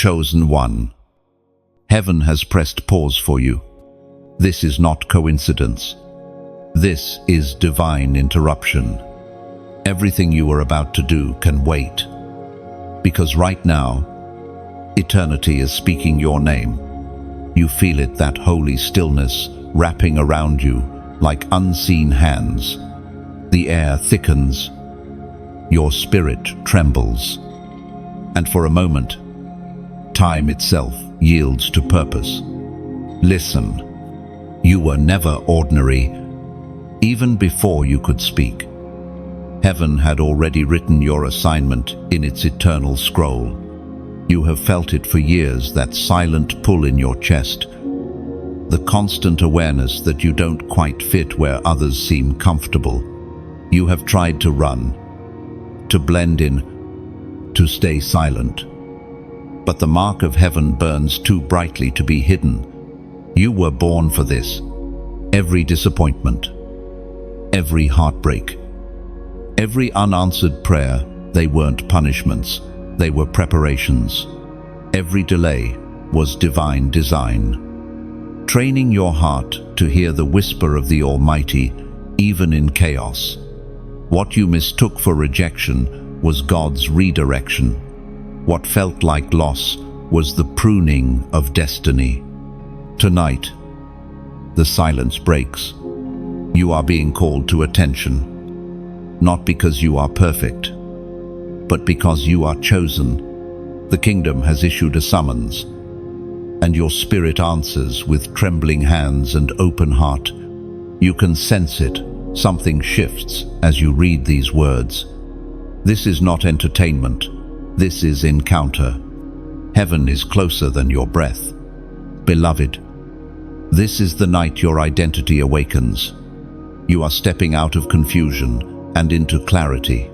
chosen one. Heaven has pressed pause for you. This is not coincidence. This is divine interruption. Everything you are about to do can wait. Because right now, eternity is speaking your name. You feel it, that holy stillness wrapping around you like unseen hands. The air thickens. Your spirit trembles. And for a moment, time itself yields to purpose. Listen. You were never ordinary, even before you could speak. Heaven had already written your assignment in its eternal scroll. You have felt it for years, that silent pull in your chest, the constant awareness that you don't quite fit where others seem comfortable. You have tried to run, to blend in, to stay silent. But the mark of heaven burns too brightly to be hidden. You were born for this. Every disappointment, every heartbreak, every unanswered prayer, they weren't punishments, they were preparations. Every delay was divine design, training your heart to hear the whisper of the Almighty, even in chaos. What you mistook for rejection was God's redirection. What felt like loss was the pruning of destiny. Tonight, the silence breaks. You are being called to attention, not because you are perfect, but because you are chosen. The kingdom has issued a summons, and your spirit answers with trembling hands and open heart. You can sense it. Something shifts as you read these words. This is not entertainment. This is encounter. Heaven is closer than your breath. Beloved, this is the night your identity awakens. You are stepping out of confusion and into clarity.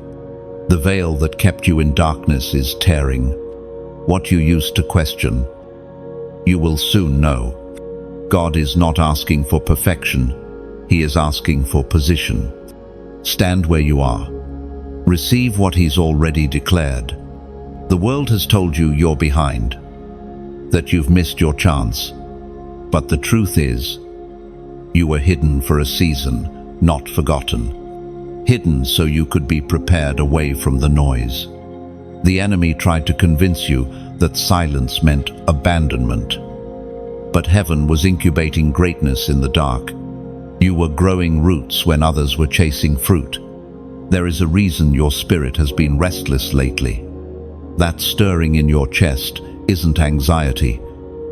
The veil that kept you in darkness is tearing. What you used to question, you will soon know. God is not asking for perfection. He is asking for position. Stand where you are. Receive what He's already declared. The world has told you you're behind, that you've missed your chance. But the truth is, you were hidden for a season, not forgotten. Hidden so you could be prepared away from the noise. The enemy tried to convince you that silence meant abandonment. But heaven was incubating greatness in the dark. You were growing roots when others were chasing fruit. There is a reason your spirit has been restless lately. That stirring in your chest isn't anxiety,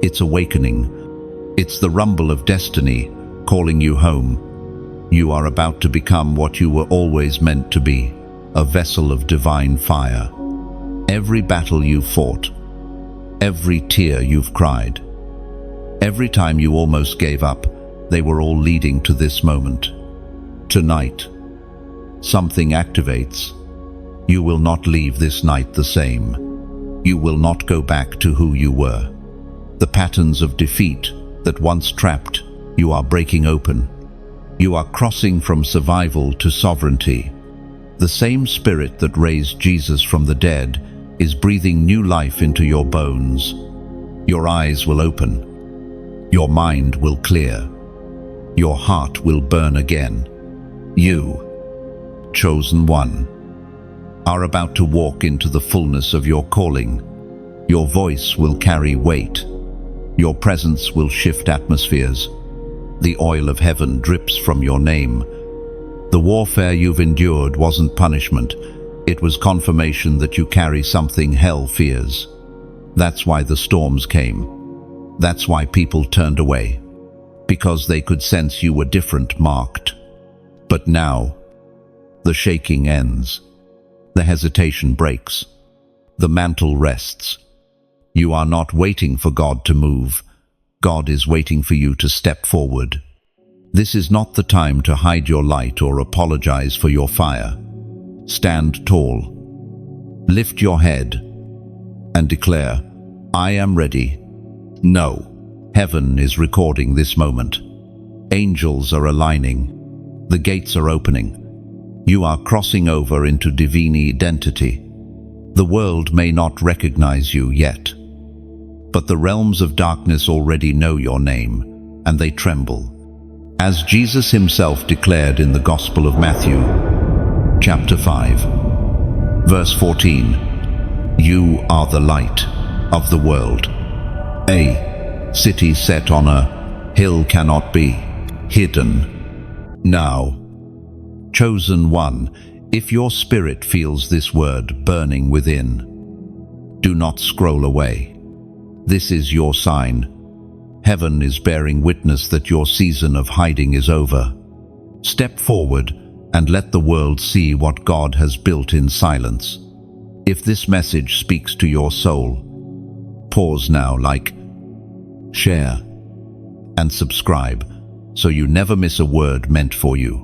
it's awakening. It's the rumble of destiny calling you home. You are about to become what you were always meant to be, a vessel of divine fire. Every battle you've fought, every tear you've cried, every time you almost gave up, they were all leading to this moment. Tonight, something activates. You will not leave this night the same. You will not go back to who you were. The patterns of defeat that once trapped, you are breaking open. You are crossing from survival to sovereignty. The same spirit that raised Jesus from the dead is breathing new life into your bones. Your eyes will open. Your mind will clear. Your heart will burn again. You, chosen one, are about to walk into the fullness of your calling. Your voice will carry weight. Your presence will shift atmospheres. The oil of heaven drips from your name. The warfare you've endured wasn't punishment. It was confirmation that you carry something hell fears. That's why the storms came. That's why people turned away. Because they could sense you were different, marked. But now, the shaking ends. The hesitation breaks. The mantle rests. You are not waiting for God to move. God is waiting for you to step forward. This is not the time to hide your light or apologize for your fire. Stand tall. Lift your head and declare, I am ready. Know, heaven is recording this moment. Angels are aligning. The gates are opening. You are crossing over into divine identity. The world may not recognize you yet, But the realms of darkness already know your name, and they tremble. As Jesus himself declared in the Gospel of Matthew, chapter 5, verse 14, "You are the light of the world. A city set on a hill cannot be hidden." Now, chosen one, if your spirit feels this word burning within, do not scroll away. This is your sign. Heaven is bearing witness that your season of hiding is over. Step forward and let the world see what God has built in silence. If this message speaks to your soul, pause now, like, share, and subscribe so you never miss a word meant for you.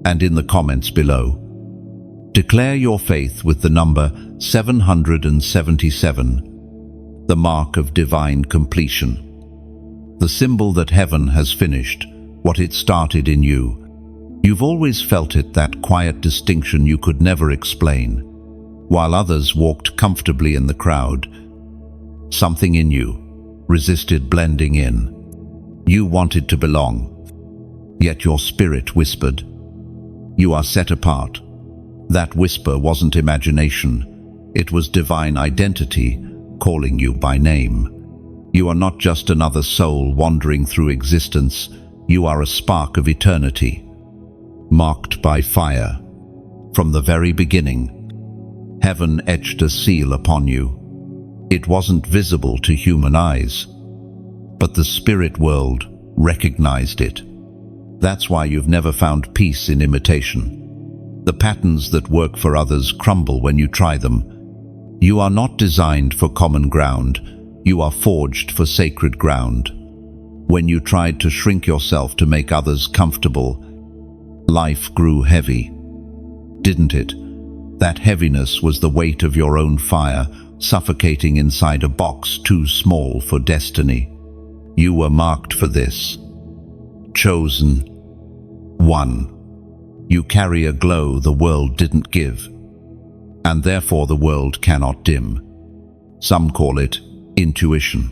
And in the comments below, declare your faith with the number 777, the mark of divine completion, the symbol that heaven has finished what it started in you. You've always felt it, that quiet distinction you could never explain. While others walked comfortably in the crowd, something in you resisted blending in. You wanted to belong, yet your spirit whispered, "You are set apart." That whisper wasn't imagination, it was divine identity calling you by name. You are not just another soul wandering through existence, you are a spark of eternity, marked by fire. From the very beginning, heaven etched a seal upon you. It wasn't visible to human eyes, but the spirit world recognized it. That's why you've never found peace in imitation. The patterns that work for others crumble when you try them. You are not designed for common ground, you are forged for sacred ground. When you tried to shrink yourself to make others comfortable, life grew heavy, didn't it? That heaviness was the weight of your own fire, suffocating inside a box too small for destiny. You were marked for this. Chosen one. You carry a glow the world didn't give, and therefore the world cannot dim. Some call it intuition.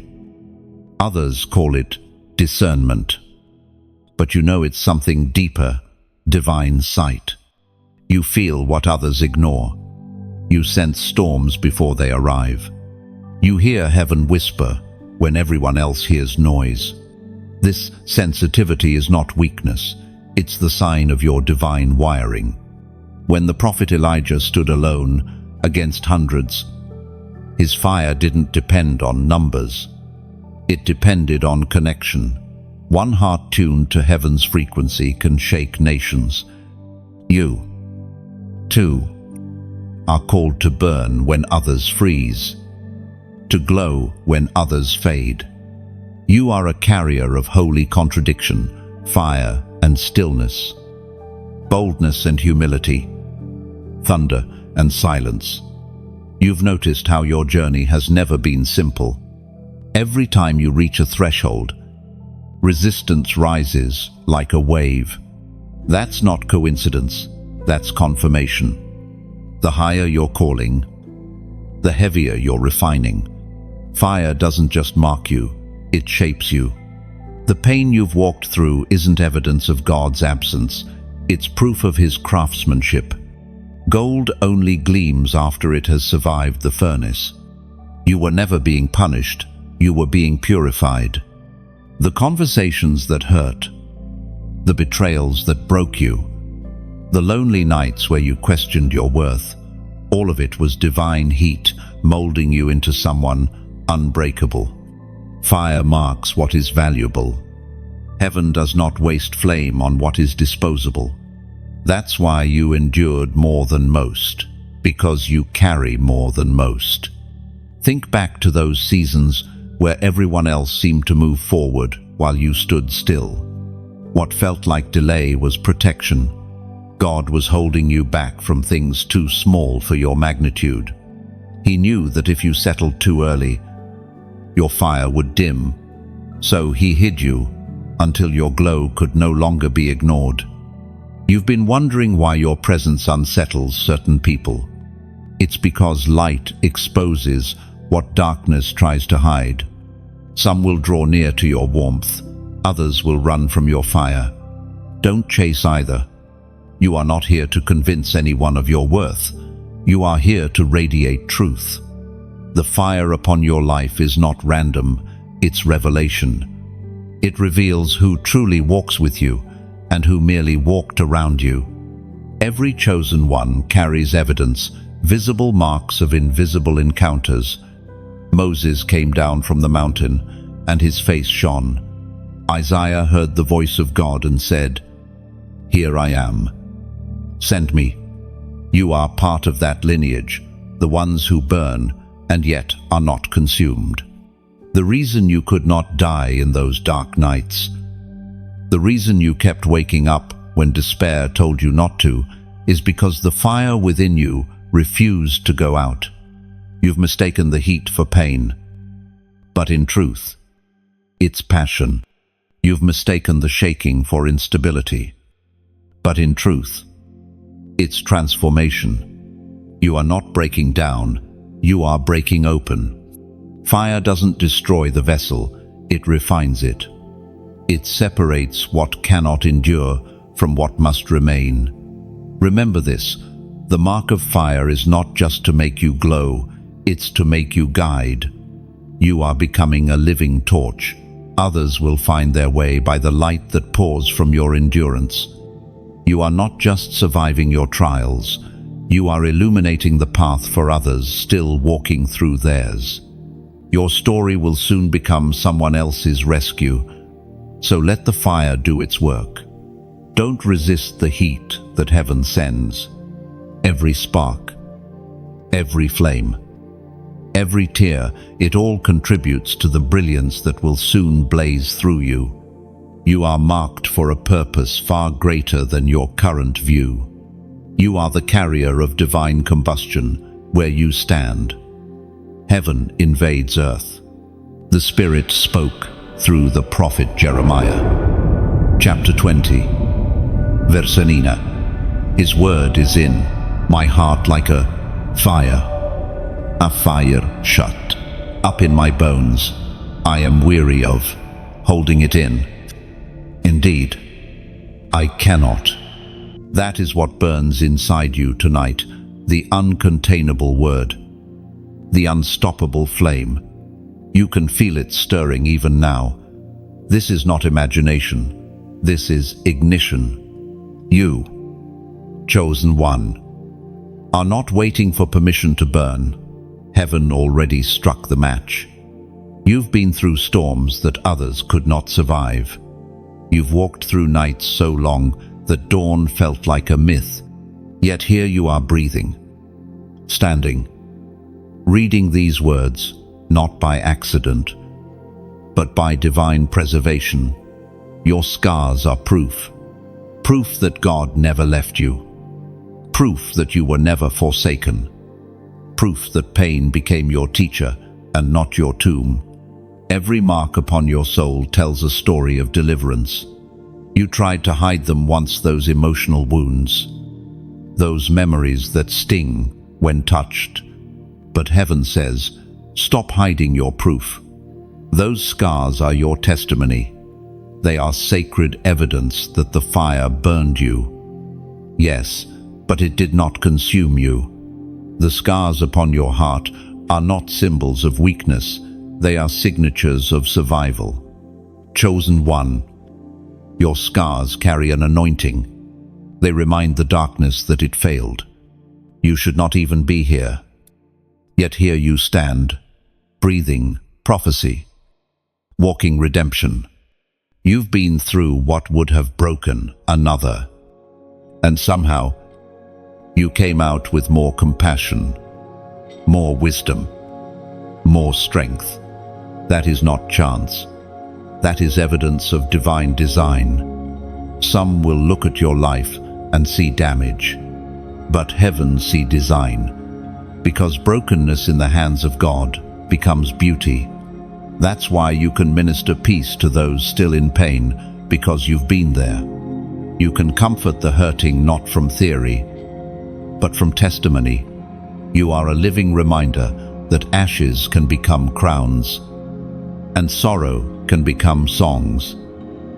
Others call it discernment. But you know it's something deeper, divine sight. You feel what others ignore. You sense storms before they arrive. You hear heaven whisper when everyone else hears noise. This sensitivity is not weakness. It's the sign of your divine wiring. When the prophet Elijah stood alone against hundreds, his fire didn't depend on numbers. It depended on connection. One heart tuned to heaven's frequency can shake nations. You, too, are called to burn when others freeze, to glow when others fade. You are a carrier of holy contradiction, fire and stillness, boldness and humility, thunder and silence. You've noticed how your journey has never been simple. Every time you reach a threshold, resistance rises like a wave. That's not coincidence, that's confirmation. The higher your calling, the heavier your refining. Fire doesn't just mark you, it shapes you. The pain you've walked through isn't evidence of God's absence, it's proof of His craftsmanship. Gold only gleams after it has survived the furnace. You were never being punished, you were being purified. The conversations that hurt, the betrayals that broke you, the lonely nights where you questioned your worth, all of it was divine heat molding you into someone unbreakable. Fire marks what is valuable. Heaven does not waste flame on what is disposable. That's why you endured more than most, because you carry more than most. Think back to those seasons where everyone else seemed to move forward while you stood still. What felt like delay was protection. God was holding you back from things too small for your magnitude. He knew that if you settled too early, your fire would dim. So He hid you until your glow could no longer be ignored. You've been wondering why your presence unsettles certain people. It's because light exposes what darkness tries to hide. Some will draw near to your warmth, others will run from your fire. Don't chase either. You are not here to convince anyone of your worth. You are here to radiate truth. The fire upon your life is not random, it's revelation. It reveals who truly walks with you and who merely walked around you. Every chosen one carries evidence, visible marks of invisible encounters. Moses came down from the mountain, and his face shone. Isaiah heard the voice of God and said, "Here I am. Send me." You are part of that lineage, the ones who burn and yet are not consumed. The reason you could not die in those dark nights, the reason you kept waking up when despair told you not to, is because the fire within you refused to go out. You've mistaken the heat for pain, but in truth, it's passion. You've mistaken the shaking for instability, but in truth, it's transformation. You are not breaking down, you are breaking open. Fire doesn't destroy the vessel, it refines it. It separates what cannot endure from what must remain. Remember this, the mark of fire is not just to make you glow, it's to make you guide. You are becoming a living torch. Others will find their way by the light that pours from your endurance. You are not just surviving your trials, you are illuminating the path for others still walking through theirs. Your story will soon become someone else's rescue, so let the fire do its work. Don't resist the heat that heaven sends. Every spark, every flame, every tear, it all contributes to the brilliance that will soon blaze through you. You are marked for a purpose far greater than your current view. You are the carrier of divine combustion where you stand. Heaven invades earth. The Spirit spoke through the prophet Jeremiah. Chapter 20, verse 9. His word is in my heart like a fire shut up in my bones. I am weary of holding it in. Indeed, I cannot. That is what burns inside you tonight, the uncontainable word, the unstoppable flame. You can feel it stirring even now. This is not imagination. This is ignition. You, chosen one, are not waiting for permission to burn. Heaven already struck the match. You've been through storms that others could not survive. You've walked through nights so long that dawn felt like a myth. Yet here you are breathing, standing, reading these words, not by accident, but by divine preservation. Your scars are proof. Proof that God never left you. Proof that you were never forsaken. Proof that pain became your teacher and not your tomb. Every mark upon your soul tells a story of deliverance. You tried to hide them once, those emotional wounds, those memories that sting when touched. But heaven says, stop hiding your proof. Those scars are your testimony. They are sacred evidence that the fire burned you. Yes, but it did not consume you. The scars upon your heart are not symbols of weakness. They are signatures of survival. Chosen one, your scars carry an anointing. They remind the darkness that it failed. You should not even be here. Yet here you stand, breathing prophecy, walking redemption. You've been through what would have broken another. And somehow, you came out with more compassion, more wisdom, more strength. That is not chance. That is evidence of divine design. Some will look at your life and see damage, but heaven see design, because brokenness in the hands of God becomes beauty. That's why you can minister peace to those still in pain, because you've been there. You can comfort the hurting not from theory, but from testimony. You are a living reminder that ashes can become crowns. And sorrow can become songs.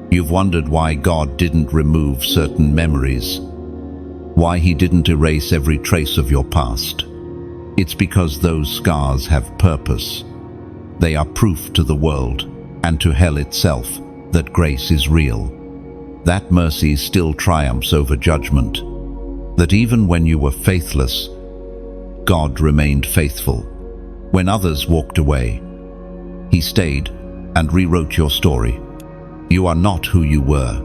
You've wondered why God didn't remove certain memories, why He didn't erase every trace of your past. It's because those scars have purpose. They are proof to the world and to hell itself that grace is real, that mercy still triumphs over judgment, that even when you were faithless, God remained faithful. When others walked away, He stayed and rewrote your story. You are not who you were.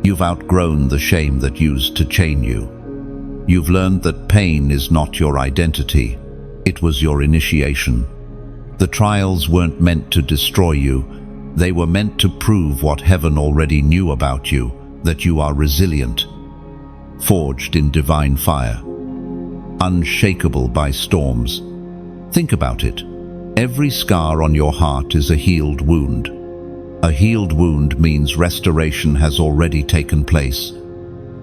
You've outgrown the shame that used to chain you. You've learned that pain is not your identity. It was your initiation. The trials weren't meant to destroy you. They were meant to prove what heaven already knew about you, that you are resilient, forged in divine fire, unshakable by storms. Think about it. Every scar on your heart is a healed wound. A healed wound means restoration has already taken place.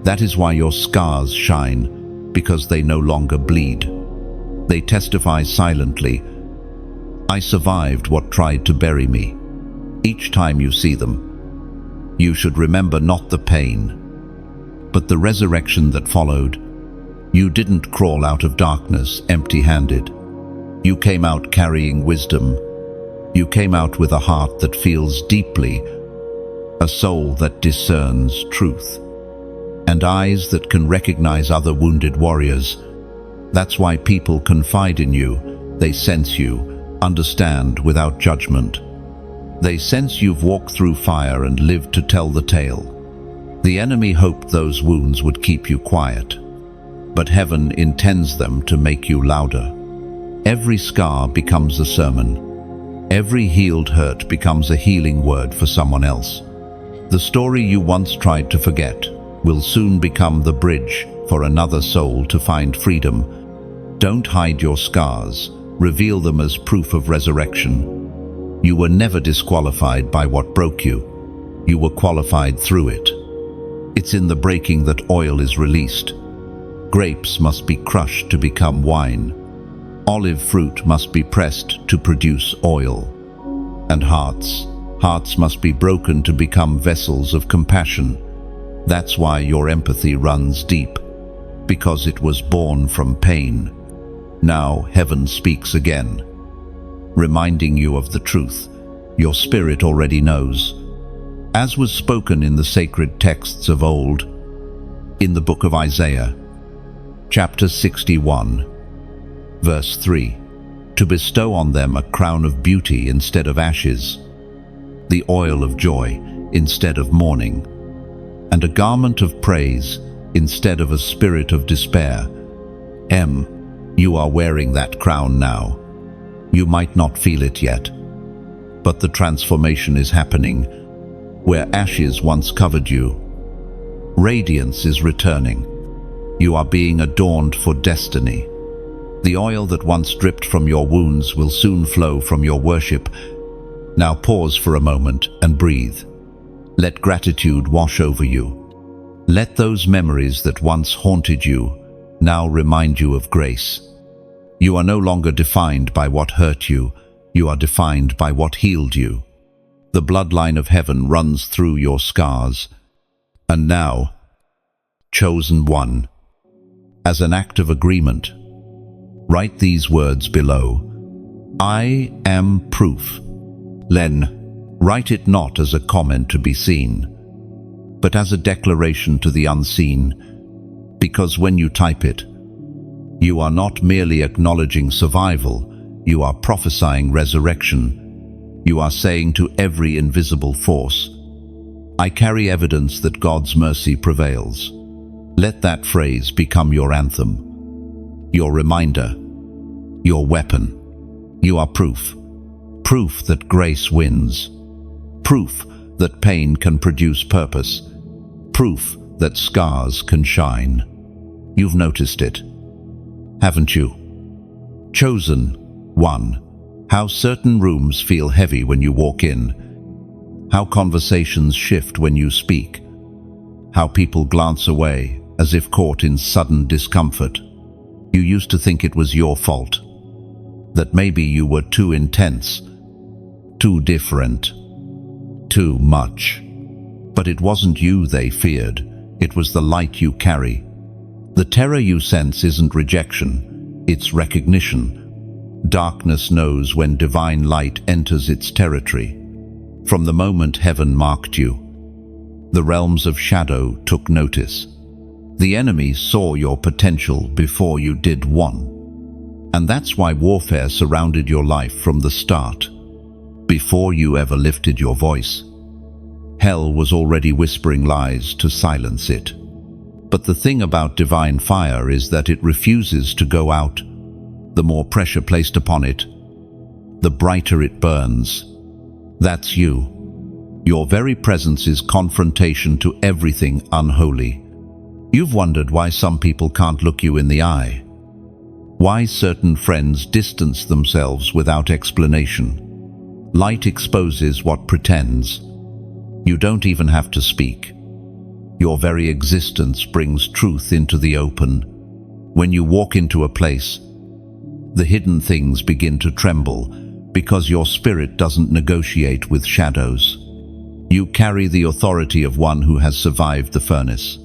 That is why your scars shine, because they no longer bleed. They testify silently. I survived what tried to bury me. Each time you see them, you should remember not the pain, but the resurrection that followed. You didn't crawl out of darkness empty-handed. You came out carrying wisdom. You came out with a heart that feels deeply, a soul that discerns truth, and eyes that can recognize other wounded warriors. That's why people confide in you. They sense you, understand without judgment. They sense you've walked through fire and lived to tell the tale. The enemy hoped those wounds would keep you quiet, but heaven intends them to make you louder. Every scar becomes a sermon. Every healed hurt becomes a healing word for someone else. The story you once tried to forget will soon become the bridge for another soul to find freedom. Don't hide your scars. Reveal them as proof of resurrection. You were never disqualified by what broke you. You were qualified through it. It's in the breaking that oil is released. Grapes must be crushed to become wine. Olive fruit must be pressed to produce oil. And hearts must be broken to become vessels of compassion. That's why your empathy runs deep, because it was born from pain. Now heaven speaks again, reminding you of the truth your spirit already knows, as was spoken in the sacred texts of old. In the book of Isaiah, chapter 61, verse 3, to bestow on them a crown of beauty instead of ashes, the oil of joy instead of mourning, and a garment of praise instead of a spirit of despair. You are wearing that crown now. You might not feel it yet, but the transformation is happening. Where ashes once covered you, radiance is returning. You are being adorned for destiny. The oil that once dripped from your wounds will soon flow from your worship. Now pause for a moment and breathe. Let gratitude wash over you. Let those memories that once haunted you now remind you of grace. You are no longer defined by what hurt you. You are defined by what healed you. The bloodline of heaven runs through your scars. And now, chosen one, as an act of agreement, write these words below. I am proof. Write it not as a comment to be seen, but as a declaration to the unseen, because when you type it, you are not merely acknowledging survival, you are prophesying resurrection. You are saying to every invisible force, I carry evidence that God's mercy prevails. Let that phrase become your anthem, your reminder, your weapon. You are proof. Proof that grace wins. Proof that pain can produce purpose. Proof that scars can shine. You've noticed it, haven't you? Chosen one. How certain rooms feel heavy when you walk in. How conversations shift when you speak. How people glance away as if caught in sudden discomfort. You used to think it was your fault, that maybe you were too intense, too different, too much. But it wasn't you they feared, it was the light you carry. The terror you sense isn't rejection, it's recognition. Darkness knows when divine light enters its territory. From the moment heaven marked you, the realms of shadow took notice. The enemy saw your potential before you did one. And that's why warfare surrounded your life from the start. Before you ever lifted your voice, hell was already whispering lies to silence it. But the thing about divine fire is that it refuses to go out. The more pressure placed upon it, the brighter it burns. That's you. Your very presence is confrontation to everything unholy. You've wondered why some people can't look you in the eye. Why certain friends distance themselves without explanation. Light exposes what pretends. You don't even have to speak. Your very existence brings truth into the open. When you walk into a place, the hidden things begin to tremble because your spirit doesn't negotiate with shadows. You carry the authority of one who has survived the furnace.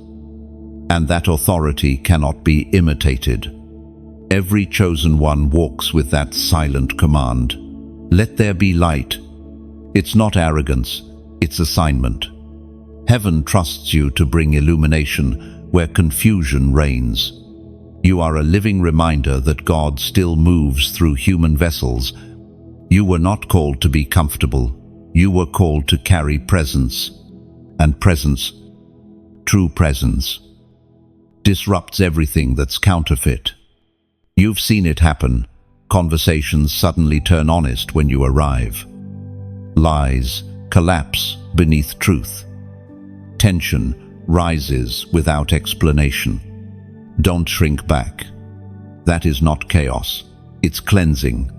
And that authority cannot be imitated. Every chosen one walks with that silent command. Let there be light. It's not arrogance, it's assignment. Heaven trusts you to bring illumination where confusion reigns. You are a living reminder that God still moves through human vessels. You were not called to be comfortable. You were called to carry presence. And presence, true presence, disrupts everything that's counterfeit. You've seen it happen. Conversations suddenly turn honest when you arrive. Lies collapse beneath truth. Tension rises without explanation. Don't shrink back. That is not chaos. It's cleansing.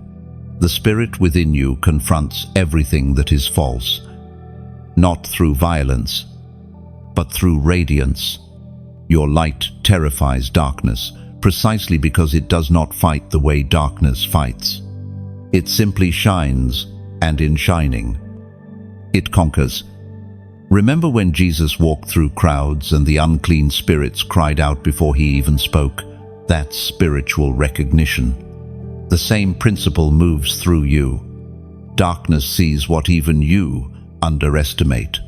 The spirit within you confronts everything that is false, not through violence, but through radiance. Your light terrifies darkness, precisely because it does not fight the way darkness fights. It simply shines, and in shining, it conquers. Remember when Jesus walked through crowds and the unclean spirits cried out before he even spoke? That's spiritual recognition. The same principle moves through you. Darkness sees what even you underestimate.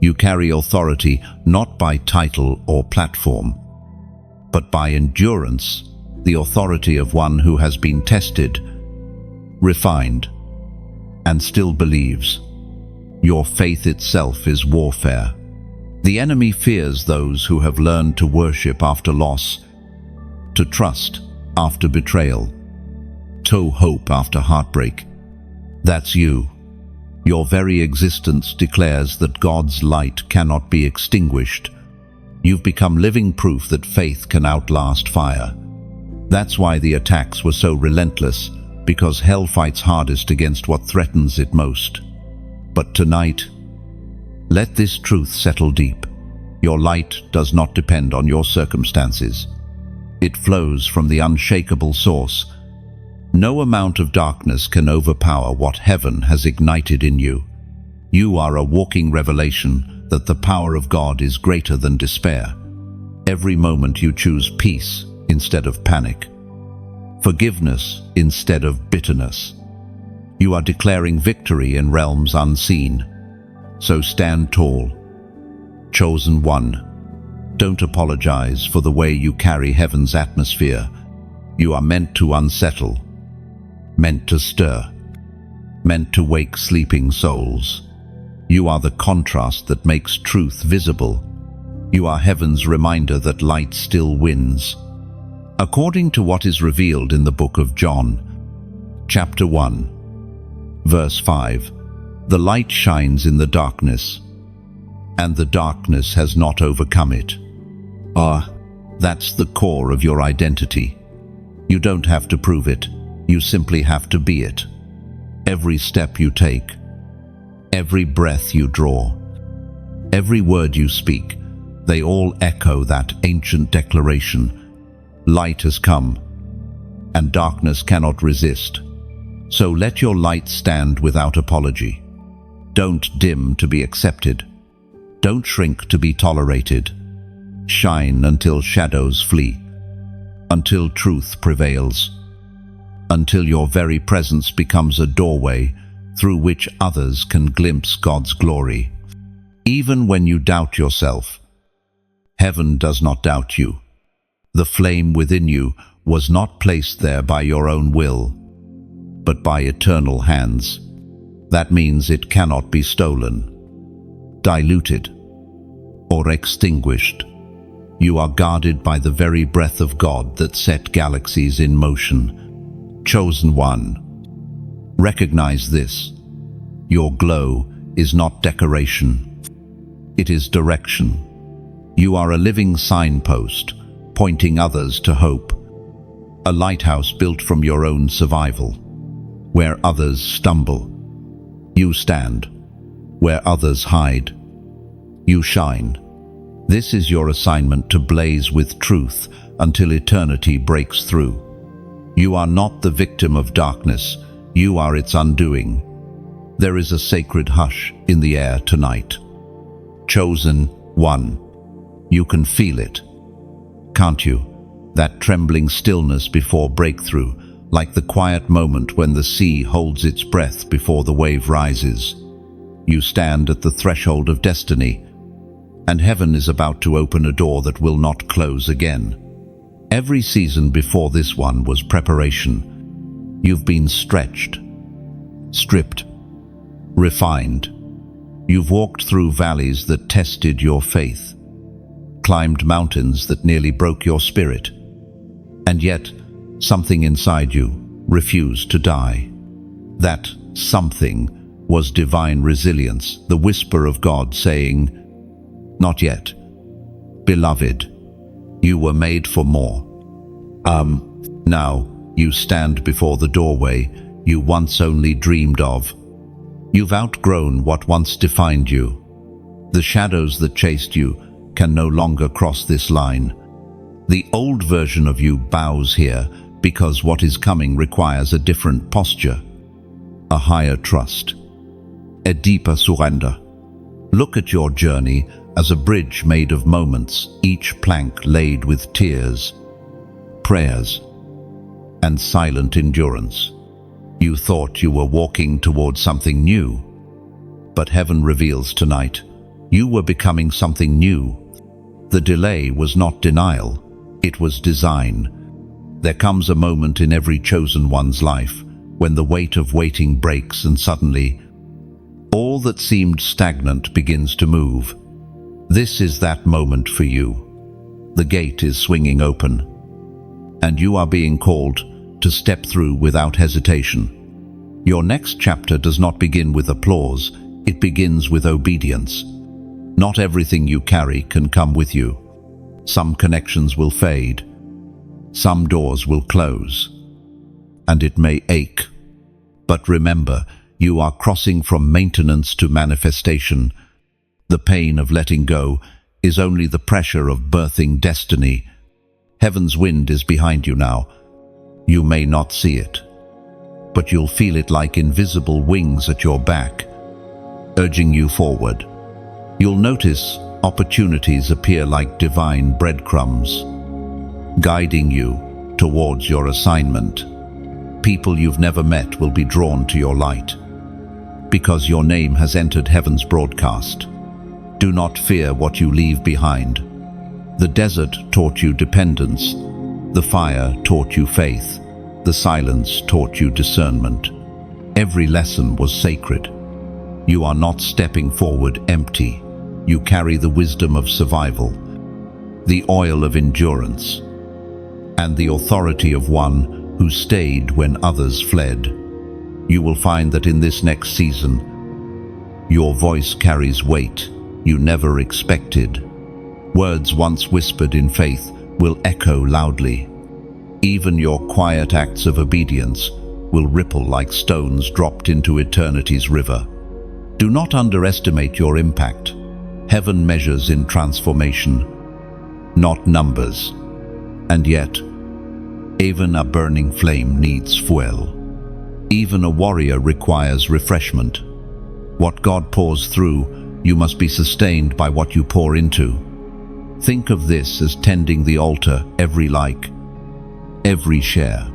You carry authority not by title or platform, but by endurance, the authority of one who has been tested, refined, and still believes. Your faith itself is warfare. The enemy fears those who have learned to worship after loss, to trust after betrayal, to hope after heartbreak. That's you. Your very existence declares that God's light cannot be extinguished. You've become living proof that faith can outlast fire. That's why the attacks were so relentless, because hell fights hardest against what threatens it most. But tonight, let this truth settle deep. Your light does not depend on your circumstances. It flows from the unshakable source. No amount of darkness can overpower what heaven has ignited in you. You are a walking revelation that the power of God is greater than despair. Every moment you choose peace instead of panic, forgiveness instead of bitterness. You are declaring victory in realms unseen. So stand tall. Chosen one, don't apologize for the way you carry heaven's atmosphere. You are meant to unsettle, meant to stir, meant to wake sleeping souls. You are the contrast that makes truth visible. You are heaven's reminder that light still wins. According to what is revealed in the book of John, chapter 1, verse 5, the light shines in the darkness, and the darkness has not overcome it. That's the core of your identity. You don't have to prove it, you simply have to be it. Every step you take, every breath you draw, every word you speak, they all echo that ancient declaration. Light has come, and darkness cannot resist. So let your light stand without apology. Don't dim to be accepted. Don't shrink to be tolerated. Shine until shadows flee, until truth prevails, until your very presence becomes a doorway through which others can glimpse God's glory. Even when you doubt yourself, heaven does not doubt you. The flame within you was not placed there by your own will, but by eternal hands. That means it cannot be stolen, diluted, or extinguished. You are guarded by the very breath of God that set galaxies in motion. Chosen one, recognize this. Your glow is not decoration. It is direction. You are a living signpost, pointing others to hope. A lighthouse built from your own survival. Where others stumble, you stand. Where others hide, you shine. This is your assignment, to blaze with truth until eternity breaks through. You are not the victim of darkness, you are its undoing. There is a sacred hush in the air tonight. Chosen one, you can feel it, can't you? That trembling stillness before breakthrough, like the quiet moment when the sea holds its breath before the wave rises. You stand at the threshold of destiny, and heaven is about to open a door that will not close again. Every season before this one was preparation. You've been stretched, stripped, refined. You've walked through valleys that tested your faith, climbed mountains that nearly broke your spirit, and yet something inside you refused to die. That something was divine resilience, the whisper of God saying, "Not yet. Beloved, you were made for more." Now you stand before the doorway you once only dreamed of. You've outgrown what once defined you. The shadows that chased you can no longer cross this line. The old version of you bows here because what is coming requires a different posture, a higher trust, a deeper surrender. Look at your journey as a bridge made of moments, each plank laid with tears, prayers, and silent endurance. You thought you were walking towards something new, but heaven reveals tonight, you were becoming something new. The delay was not denial, it was design. There comes a moment in every chosen one's life when the weight of waiting breaks and suddenly, all that seemed stagnant begins to move. This is that moment for you. The gate is swinging open, and you are being called to step through without hesitation. Your next chapter does not begin with applause, it begins with obedience. Not everything you carry can come with you. Some connections will fade, some doors will close, and it may ache. But remember, you are crossing from maintenance to manifestation. The pain of letting go is only the pressure of birthing destiny. Heaven's wind is behind you now. You may not see it, but you'll feel it like invisible wings at your back, urging you forward. You'll notice opportunities appear like divine breadcrumbs, guiding you towards your assignment. People you've never met will be drawn to your light, because your name has entered heaven's broadcast. Do not fear what you leave behind. The desert taught you dependence. The fire taught you faith. The silence taught you discernment. Every lesson was sacred. You are not stepping forward empty. You carry the wisdom of survival, the oil of endurance, and the authority of one who stayed when others fled. You will find that in this next season, your voice carries weight you never expected. Words once whispered in faith will echo loudly. Even your quiet acts of obedience will ripple like stones dropped into eternity's river. Do not underestimate your impact. Heaven measures in transformation, not numbers. And yet, even a burning flame needs fuel. Even a warrior requires refreshment. What God pours through, you must be sustained by what you pour into. Think of this as tending the altar. Every like, every share,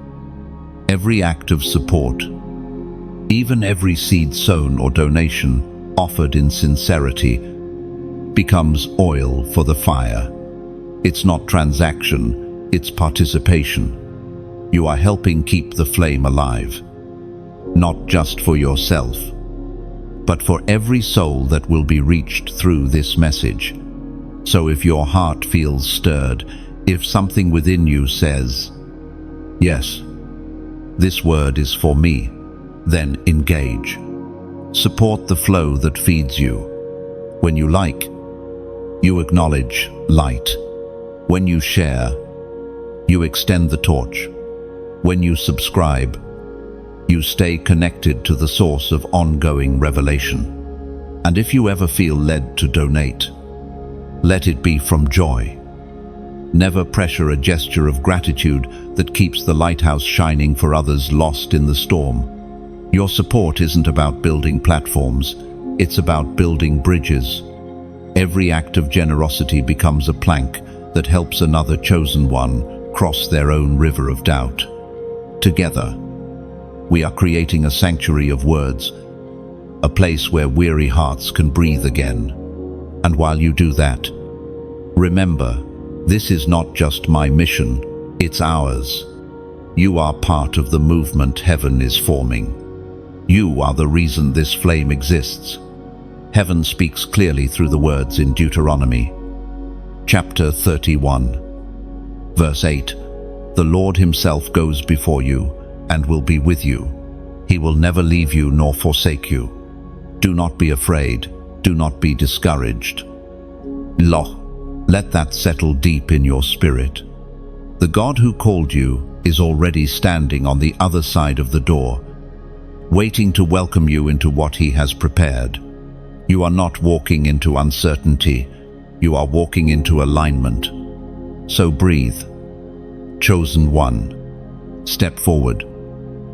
every act of support, even every seed sown or donation offered in sincerity becomes oil for the fire. It's not transaction, it's participation. You are helping keep the flame alive, not just for yourself, but for every soul that will be reached through this message. So if your heart feels stirred, if something within you says, "Yes, this word is for me," then engage. Support the flow that feeds you. When you like, you acknowledge light. When you share, you extend the torch. When you subscribe, you stay connected to the source of ongoing revelation. And if you ever feel led to donate, let it be from joy. Never pressure a gesture of gratitude that keeps the lighthouse shining for others lost in the storm. Your support isn't about building platforms, it's about building bridges. Every act of generosity becomes a plank that helps another chosen one cross their own river of doubt. Together, we are creating a sanctuary of words, a place where weary hearts can breathe again. And while you do that, remember, this is not just my mission, it's ours. You are part of the movement heaven is forming. You are the reason this flame exists. Heaven speaks clearly through the words in Deuteronomy, chapter 31, verse 8. The Lord himself goes before you and will be with you. He will never leave you nor forsake you. Do not be afraid. Do not be discouraged. Let that settle deep in your spirit. The God who called you is already standing on the other side of the door, waiting to welcome you into what he has prepared. You are not walking into uncertainty. You are walking into alignment. So breathe. Chosen one. Step forward.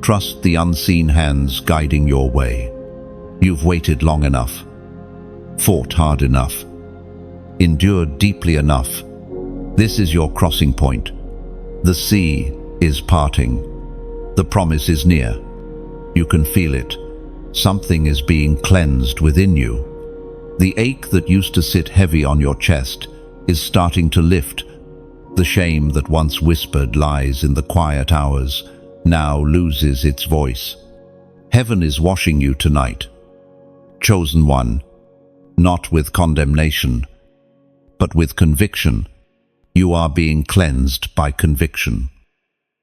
Trust the unseen hands guiding your way. You've waited long enough, fought hard enough, endured deeply enough. This is your crossing point. The sea is parting. The promise is near. You can feel it. Something is being cleansed within you. The ache that used to sit heavy on your chest is starting to lift. The shame that once whispered lies in the quiet hours now loses its voice. Heaven is washing you tonight. Chosen one, not with condemnation, but with conviction. You are being cleansed by conviction,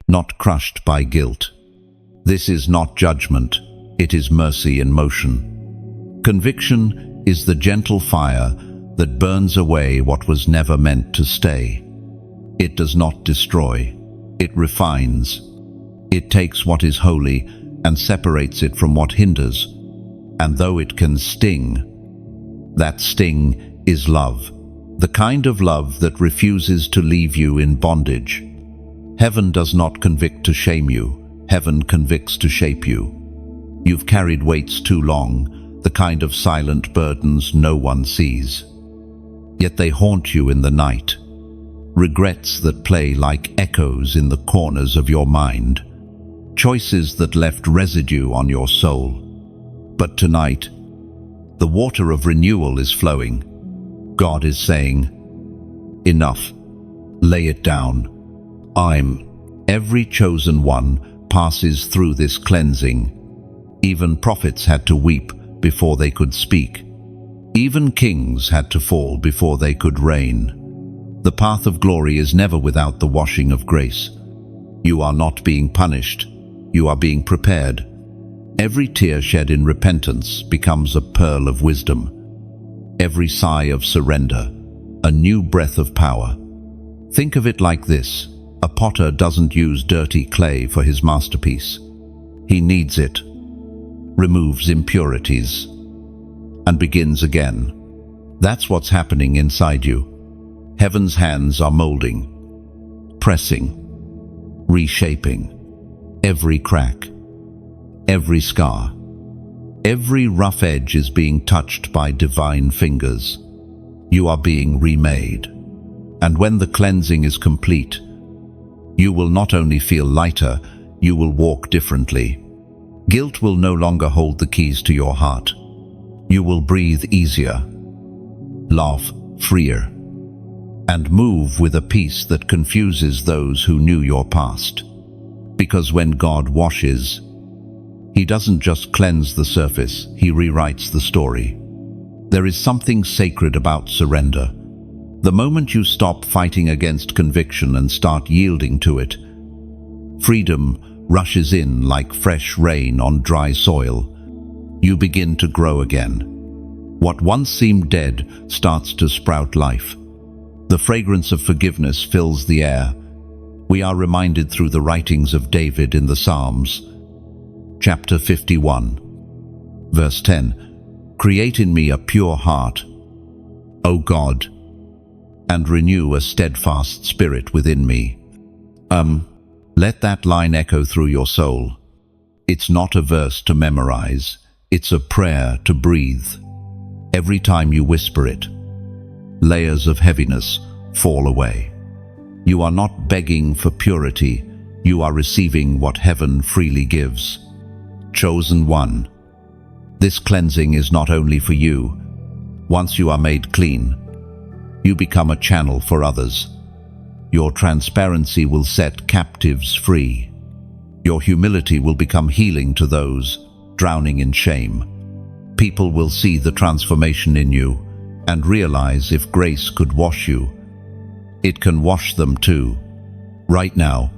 not crushed by guilt. This is not judgment, it is mercy in motion. Conviction is the gentle fire that burns away what was never meant to stay. It does not destroy, it refines. It takes what is holy and separates it from what hinders. And though it can sting, that sting is love, the kind of love that refuses to leave you in bondage. Heaven does not convict to shame you, heaven convicts to shape you. You've carried weights too long, the kind of silent burdens no one sees. Yet they haunt you in the night, regrets that play like echoes in the corners of your mind, choices that left residue on your soul. But tonight, the water of renewal is flowing. God is saying, enough, lay it down. Every chosen one passes through this cleansing. Even prophets had to weep before they could speak. Even kings had to fall before they could reign. The path of glory is never without the washing of grace. You are not being punished, you are being prepared. Every tear shed in repentance becomes a pearl of wisdom. Every sigh of surrender, a new breath of power. Think of it like this: a potter doesn't use dirty clay for his masterpiece. He kneads it, removes impurities, and begins again. That's what's happening inside you. Heaven's hands are molding, pressing, reshaping every crack, every scar, every rough edge is being touched by divine fingers. You are being remade. And when the cleansing is complete, you will not only feel lighter, you will walk differently. Guilt will no longer hold the keys to your heart. You will breathe easier, laugh freer, and move with a peace that confuses those who knew your past. Because when God washes, He doesn't just cleanse the surface, He rewrites the story. There is something sacred about surrender. The moment you stop fighting against conviction and start yielding to it, freedom rushes in like fresh rain on dry soil. You begin to grow again. What once seemed dead starts to sprout life. The fragrance of forgiveness fills the air. We are reminded through the writings of David in the Psalms. Chapter 51, verse 10, "Create in me a pure heart, O God, and renew a steadfast spirit within me." Let that line echo through your soul. It's not a verse to memorize, it's a prayer to breathe. Every time you whisper it, layers of heaviness fall away. You are not begging for purity, you are receiving what heaven freely gives. Chosen one. This cleansing is not only for you. Once you are made clean, you become a channel for others. Your transparency will set captives free. Your humility will become healing to those drowning in shame. People will see the transformation in you and realize if grace could wash you, it can wash them too. Right now,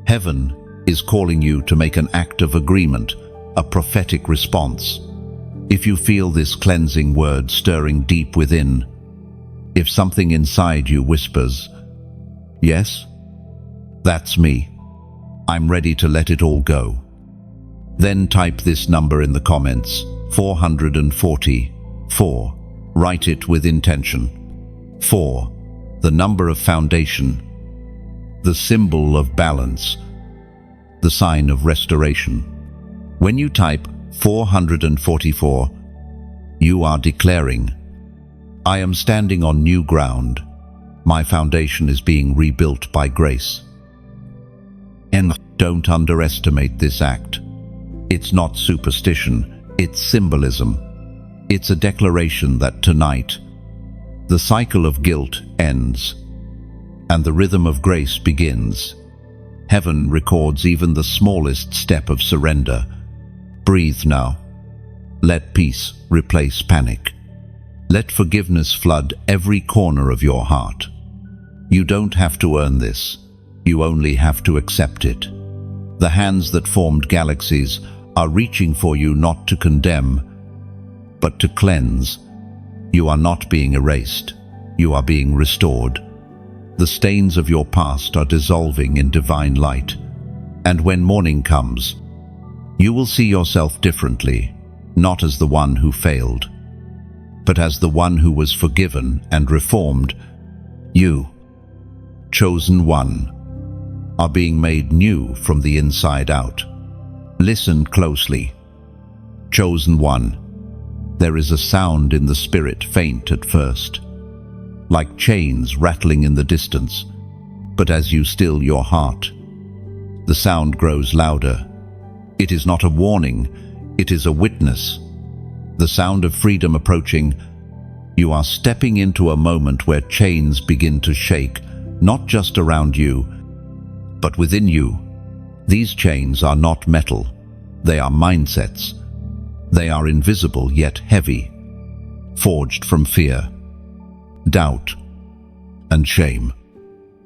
heaven is calling you to make an act of agreement, a prophetic response. If you feel this cleansing word stirring deep within, if something inside you whispers, "Yes, that's me. I'm ready to let it all go," then type this number in the comments, 444. Write it with intention. 4, the number of foundation, the symbol of balance, the sign of restoration. When you type 444, you are declaring, "I am standing on new ground. My foundation is being rebuilt by grace." And don't underestimate this act. It's not superstition, it's symbolism. It's a declaration that tonight, the cycle of guilt ends, and the rhythm of grace begins. Heaven records even the smallest step of surrender. Breathe now. Let peace replace panic. Let forgiveness flood every corner of your heart. You don't have to earn this. You only have to accept it. The hands that formed galaxies are reaching for you not to condemn, but to cleanse. You are not being erased. You are being restored. The stains of your past are dissolving in divine light. And when morning comes, you will see yourself differently, not as the one who failed, but as the one who was forgiven and reformed. You, chosen one, are being made new from the inside out. Listen closely. Chosen one, there is a sound in the spirit, faint at first, like chains rattling in the distance, but as you still your heart, the sound grows louder. It is not a warning, it is a witness. The sound of freedom approaching. You are stepping into a moment where chains begin to shake, not just around you, but within you. These chains are not metal, they are mindsets. They are invisible yet heavy, forged from fear, doubt, and shame.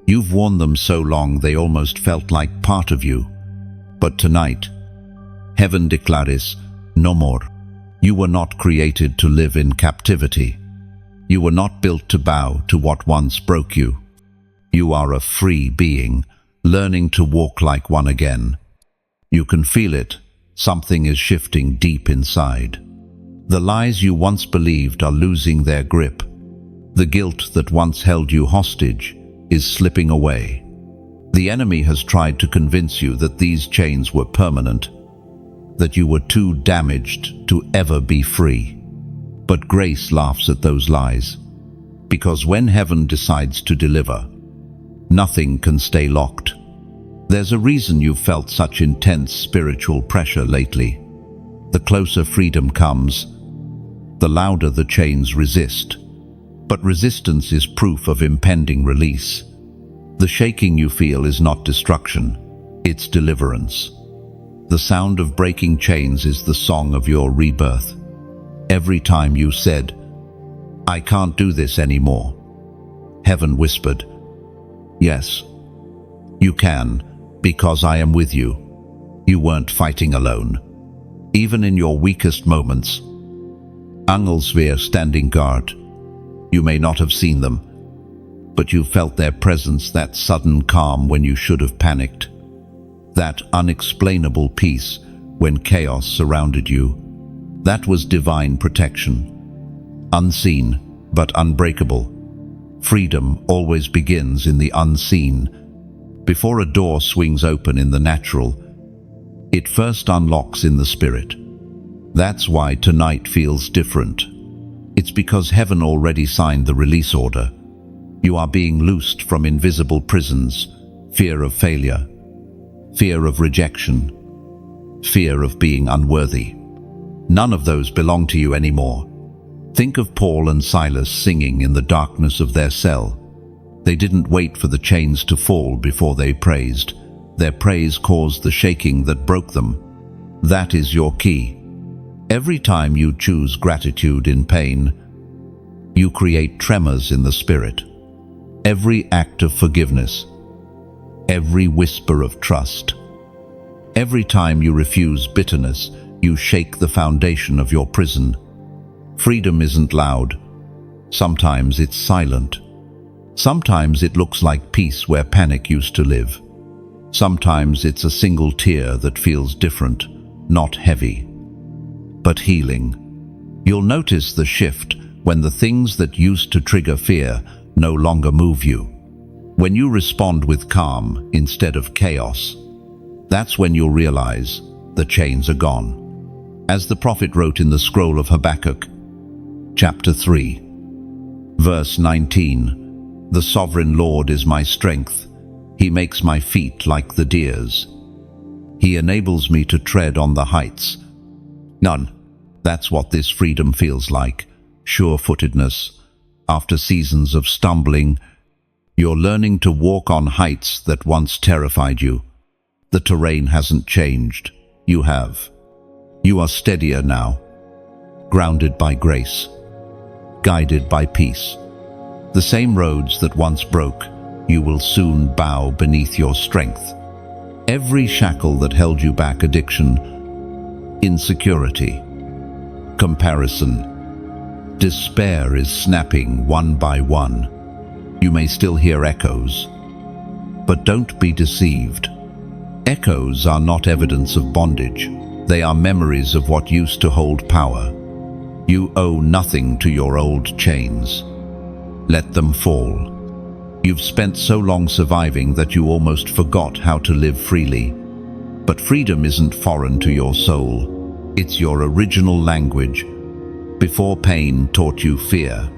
You've worn them so long they almost felt like part of you. But tonight, heaven declares, no more. You were not created to live in captivity. You were not built to bow to what once broke you. You are a free being, learning to walk like one again. You can feel it. Something is shifting deep inside. The lies you once believed are losing their grip. The guilt that once held you hostage is slipping away. The enemy has tried to convince you that these chains were permanent, that you were too damaged to ever be free. But grace laughs at those lies, because when heaven decides to deliver, nothing can stay locked. There's a reason you've felt such intense spiritual pressure lately. The closer freedom comes, the louder the chains resist. But resistance is proof of impending release. The shaking you feel is not destruction, it's deliverance. The sound of breaking chains is the song of your rebirth. Every time you said, "I can't do this anymore," heaven whispered, "Yes, you can, because I am with you." You weren't fighting alone. Even in your weakest moments, angels were standing guard. You may not have seen them, but you felt their presence, that sudden calm when you should have panicked. That unexplainable peace when chaos surrounded you. That was divine protection. Unseen, but unbreakable. Freedom always begins in the unseen. Before a door swings open in the natural, it first unlocks in the spirit. That's why tonight feels different. It's because heaven already signed the release order. You are being loosed from invisible prisons, fear of failure, fear of rejection, fear of being unworthy. None of those belong to you anymore. Think of Paul and Silas singing in the darkness of their cell. They didn't wait for the chains to fall before they praised. Their praise caused the shaking that broke them. That is your key. Every time you choose gratitude in pain, you create tremors in the spirit. Every act of forgiveness, every whisper of trust, every time you refuse bitterness, you shake the foundation of your prison. Freedom isn't loud. Sometimes it's silent. Sometimes it looks like peace where panic used to live. Sometimes it's a single tear that feels different, not heavy, but healing. You'll notice the shift when the things that used to trigger fear no longer move you. When you respond with calm instead of chaos, that's when you'll realize the chains are gone. As the prophet wrote in the scroll of Habakkuk, chapter 3, verse 19, "The sovereign Lord is my strength. He makes my feet like the deer's. He enables me to tread on the heights." None. That's what this freedom feels like. Sure-footedness. After seasons of stumbling, you're learning to walk on heights that once terrified you. The terrain hasn't changed. You have. You are steadier now, grounded by grace, guided by peace. The same roads that once broke, you will soon bow beneath your strength. Every shackle that held you back, addiction, insecurity, comparison, despair, is snapping one by one. You may still hear echoes, but don't be deceived. Echoes are not evidence of bondage. They are memories of what used to hold power. You owe nothing to your old chains. Let them fall. You've spent so long surviving that you almost forgot how to live freely. But freedom isn't foreign to your soul. It's your original language. Before pain taught you fear,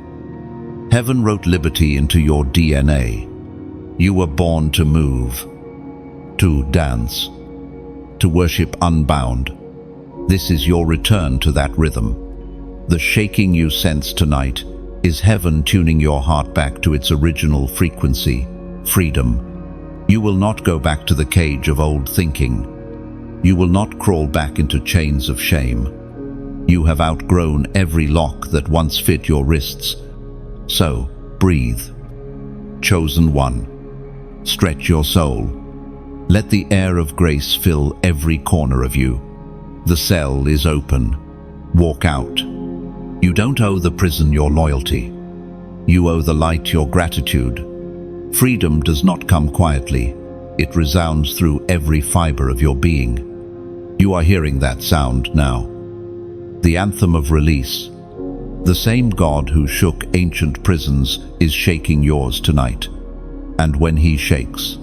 heaven wrote liberty into your DNA. You were born to move, to dance, to worship unbound. This is your return to that rhythm. The shaking you sense tonight is heaven tuning your heart back to its original frequency, freedom. You will not go back to the cage of old thinking. You will not crawl back into chains of shame. You have outgrown every lock that once fit your wrists. So, breathe. Chosen one. Stretch your soul. Let the air of grace fill every corner of you. The cell is open. Walk out. You don't owe the prison your loyalty. You owe the light your gratitude. Freedom does not come quietly. It resounds through every fiber of your being. You are hearing that sound now. The anthem of release. The same God who shook ancient prisons is shaking yours tonight. And when he shakes,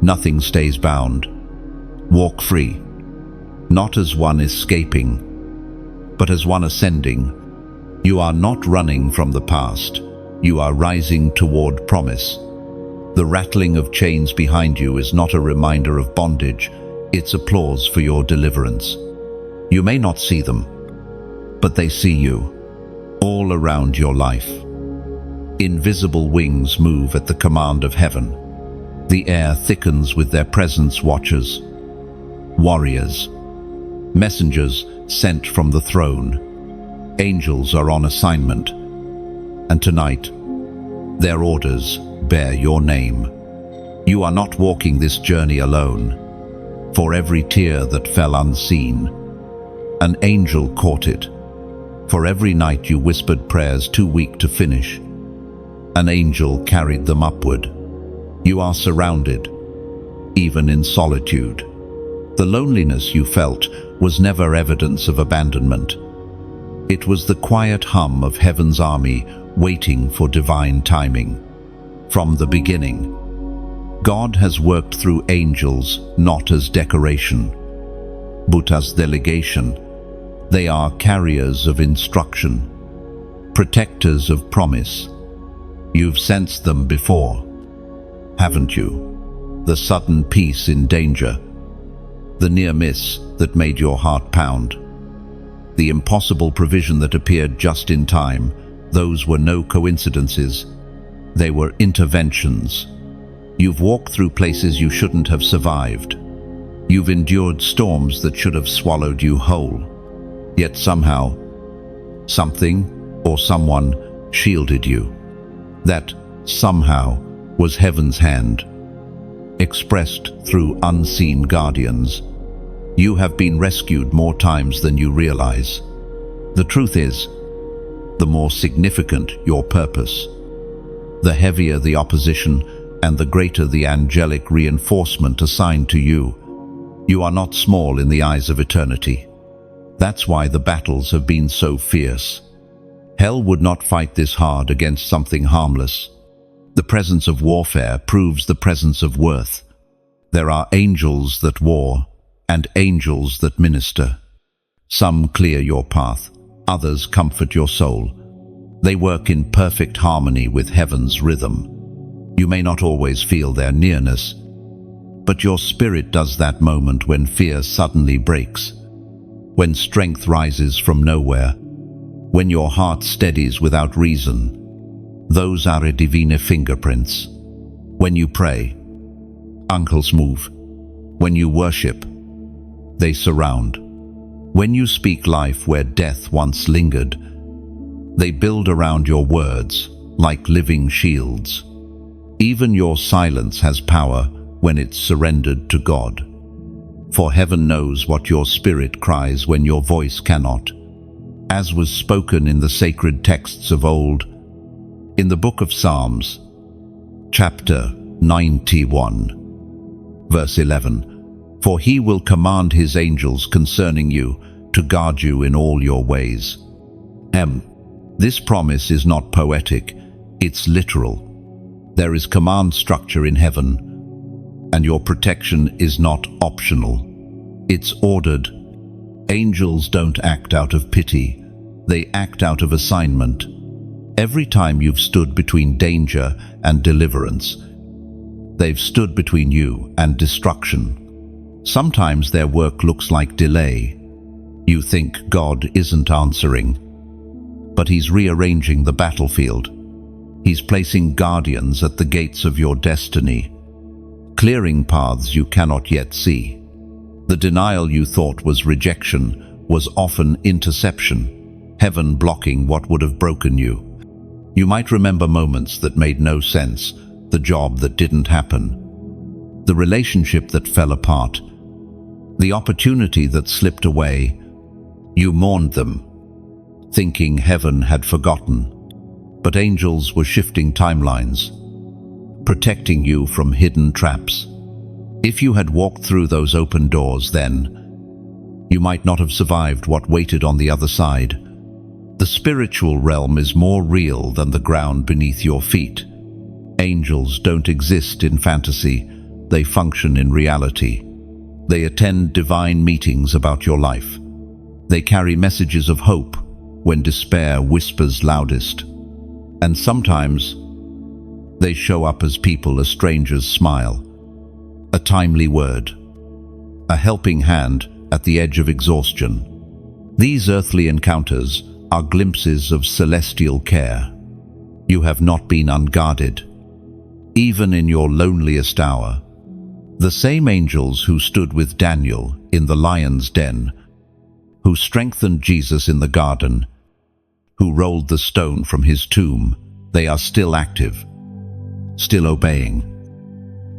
nothing stays bound. Walk free. not as one escaping, but as one ascending. You are not running from the past, you are rising toward promise. The rattling of chains behind you is not a reminder of bondage, it's applause for your deliverance. You may not see them, but they see you, all around your life. Invisible wings move at the command of heaven. The air thickens with their presence. Watchers, warriors, messengers sent from the throne. Angels are on assignment, and tonight, their orders bear your name. You are not walking this journey alone. For every tear that fell unseen, an angel caught it. For every night you whispered prayers too weak to finish, an angel carried them upward. You are surrounded, even in solitude. The loneliness you felt was never evidence of abandonment. It was the quiet hum of heaven's army waiting for divine timing. From the beginning, God has worked through angels not as decoration, but as delegation. They are carriers of instruction, protectors of promise. You've sensed them before, haven't you? The sudden peace in danger, the near miss that made your heart pound, the impossible provision that appeared just in time. Those were no coincidences, they were interventions. You've walked through places you shouldn't have survived. You've endured storms that should have swallowed you whole. Yet somehow, something or someone shielded you. That somehow was heaven's hand, expressed through unseen guardians. You have been rescued more times than you realize. The truth is, the more significant your purpose, the heavier the opposition and the greater the angelic reinforcement assigned to you. You are not small in the eyes of eternity. That's why the battles have been so fierce. Hell would not fight this hard against something harmless. The presence of warfare proves the presence of worth. There are angels that war and angels that minister. Some clear your path, others comfort your soul. They work in perfect harmony with heaven's rhythm. You may not always feel their nearness, but your spirit does that moment when fear suddenly breaks, when strength rises from nowhere, when your heart steadies without reason. Those are divine fingerprints. When you pray, uncles move. When you worship, they surround. When you speak life where death once lingered, they build around your words like living shields. Even your silence has power when it's surrendered to God. For heaven knows what your spirit cries when your voice cannot. As was spoken in the sacred texts of old, in the book of Psalms, chapter 91, verse 11, "For he will command his angels concerning you to guard you in all your ways." This promise is not poetic, it's literal. There is command structure in heaven, and your protection is not optional. It's ordered. Angels don't act out of pity, they act out of assignment. Every time you've stood between danger and deliverance, they've stood between you and destruction. Sometimes their work looks like delay. You think God isn't answering, but He's rearranging the battlefield. He's placing guardians at the gates of your destiny, clearing paths you cannot yet see. The denial you thought was rejection was often interception, heaven blocking what would have broken you. You might remember moments that made no sense, the job that didn't happen, the relationship that fell apart, the opportunity that slipped away. You mourned them, thinking heaven had forgotten. But angels were shifting timelines, protecting you from hidden traps. If you had walked through those open doors then, you might not have survived what waited on the other side. The spiritual realm is more real than the ground beneath your feet. Angels don't exist in fantasy, they function in reality. They attend divine meetings about your life. They carry messages of hope when despair whispers loudest. And sometimes they show up as people a stranger's smile, a timely word, a helping hand at the edge of exhaustion. These earthly encounters are glimpses of celestial care. You have not been unguarded. Even in your loneliest hour, the same angels who stood with Daniel in the lion's den, who strengthened Jesus in the garden, who rolled the stone from his tomb, they are still active, still obeying,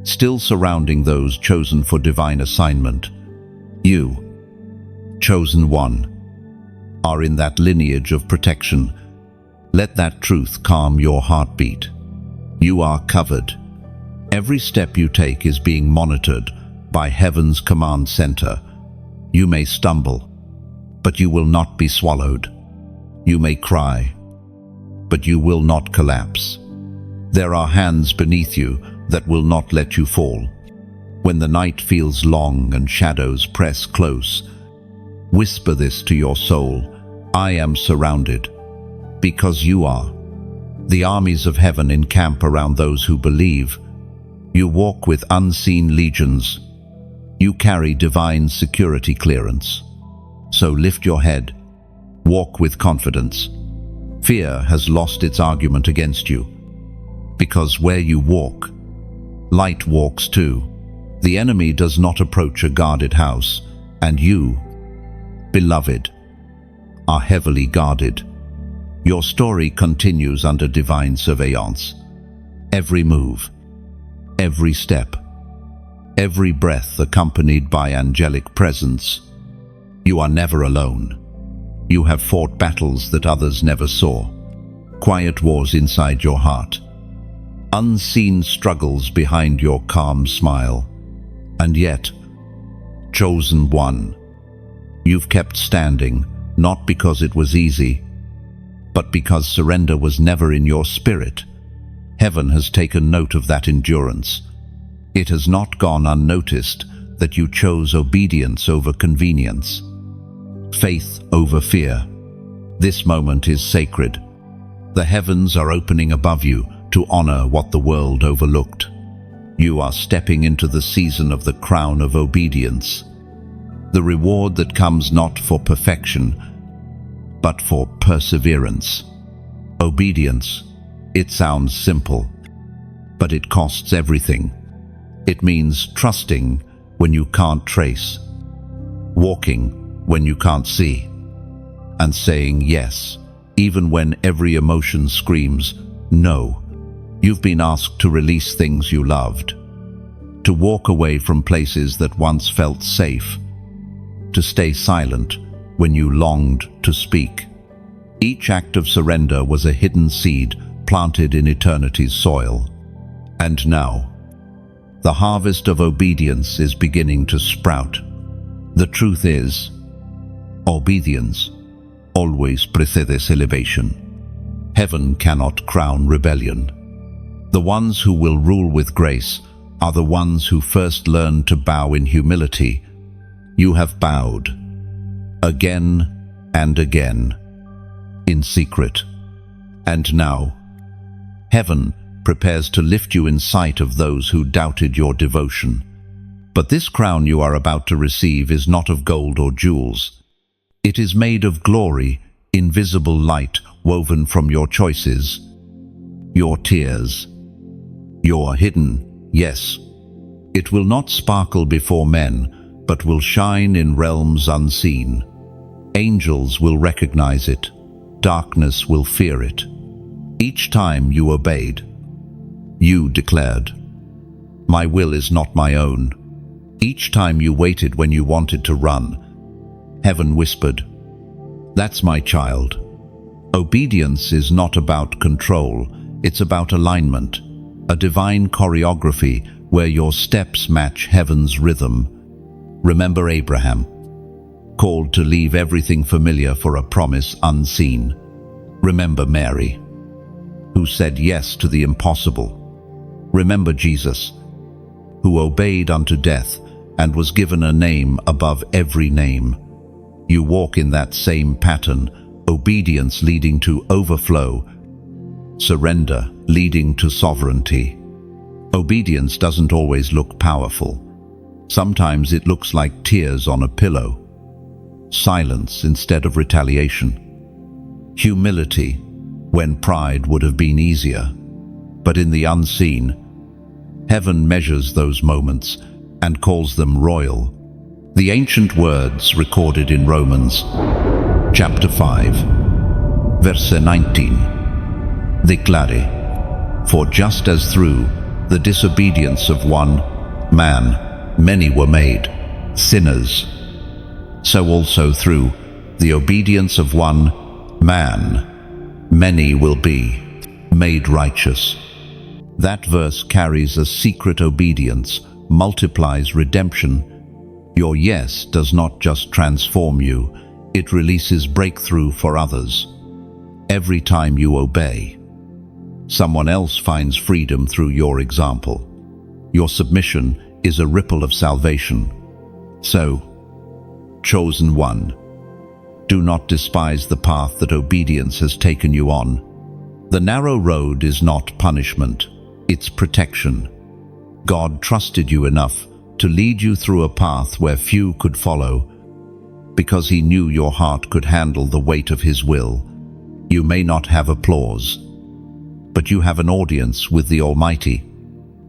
still surrounding those chosen for divine assignment. You, chosen one, are in that lineage of protection. Let that truth calm your heartbeat. You are covered. Every step you take is being monitored by heaven's command center. You may stumble, but you will not be swallowed. You may cry, but you will not collapse. There are hands beneath you that will not let you fall. When the night feels long and shadows press close, whisper this to your soul: I am surrounded, because you are. The armies of heaven encamp around those who believe. You walk with unseen legions. You carry divine security clearance. So lift your head. Walk with confidence. Fear has lost its argument against you, because where you walk, light walks too. The enemy does not approach a guarded house, and you, beloved, are heavily guarded. Your story continues under divine surveillance. Every move, every step, every breath accompanied by angelic presence. You are never alone. You have fought battles that others never saw, quiet wars inside your heart, unseen struggles behind your calm smile. And yet, chosen one, you've kept standing, not because it was easy, but because surrender was never in your spirit. Heaven has taken note of that endurance. It has not gone unnoticed that you chose obedience over convenience, faith over fear. This moment is sacred. The heavens are opening above you to honor what the world overlooked. You are stepping into the season of the crown of obedience, the reward that comes not for perfection, but for perseverance. Obedience, it sounds simple, but it costs everything. It means trusting when you can't trace, walking when you can't see, and saying yes, even when every emotion screams no. You've been asked to release things you loved, to walk away from places that once felt safe, to stay silent when you longed to speak. Each act of surrender was a hidden seed planted in eternity's soil. And now, the harvest of obedience is beginning to sprout. The truth is, obedience always precedes elevation. Heaven cannot crown rebellion. The ones who will rule with grace are the ones who first learn to bow in humility. You have bowed, again and again, in secret. And now, heaven prepares to lift you in sight of those who doubted your devotion. But this crown you are about to receive is not of gold or jewels. It is made of glory, invisible light woven from your choices, your tears, your hidden yes. It will not sparkle before men, but will shine in realms unseen. Angels will recognize it. Darkness will fear it. Each time you obeyed, you declared, "My will is not my own." Each time you waited when you wanted to run, heaven whispered, "That's my child." Obedience is not about control, it's about alignment, a divine choreography where your steps match heaven's rhythm. Remember Abraham, called to leave everything familiar for a promise unseen. Remember Mary, who said yes to the impossible. Remember Jesus, who obeyed unto death and was given a name above every name. You walk in that same pattern, obedience leading to overflow, surrender leading to sovereignty. Obedience doesn't always look powerful. Sometimes it looks like tears on a pillow, silence instead of retaliation, humility when pride would have been easier. But in the unseen, heaven measures those moments and calls them royal. The ancient words recorded in Romans, chapter 5, verse 19, declare, "For just as through the disobedience of one man many were made sinners, so also through the obedience of one man many will be made righteous." That verse carries a secret obedience, multiplies redemption. Your yes does not just transform you, it releases breakthrough for others. Every time you obey, someone else finds freedom through your example. Your submission is a ripple of salvation. So, chosen one, do not despise the path that obedience has taken you on. The narrow road is not punishment, it's protection. God trusted you enough to lead you through a path where few could follow, because He knew your heart could handle the weight of His will. You may not have applause, but you have an audience with the Almighty.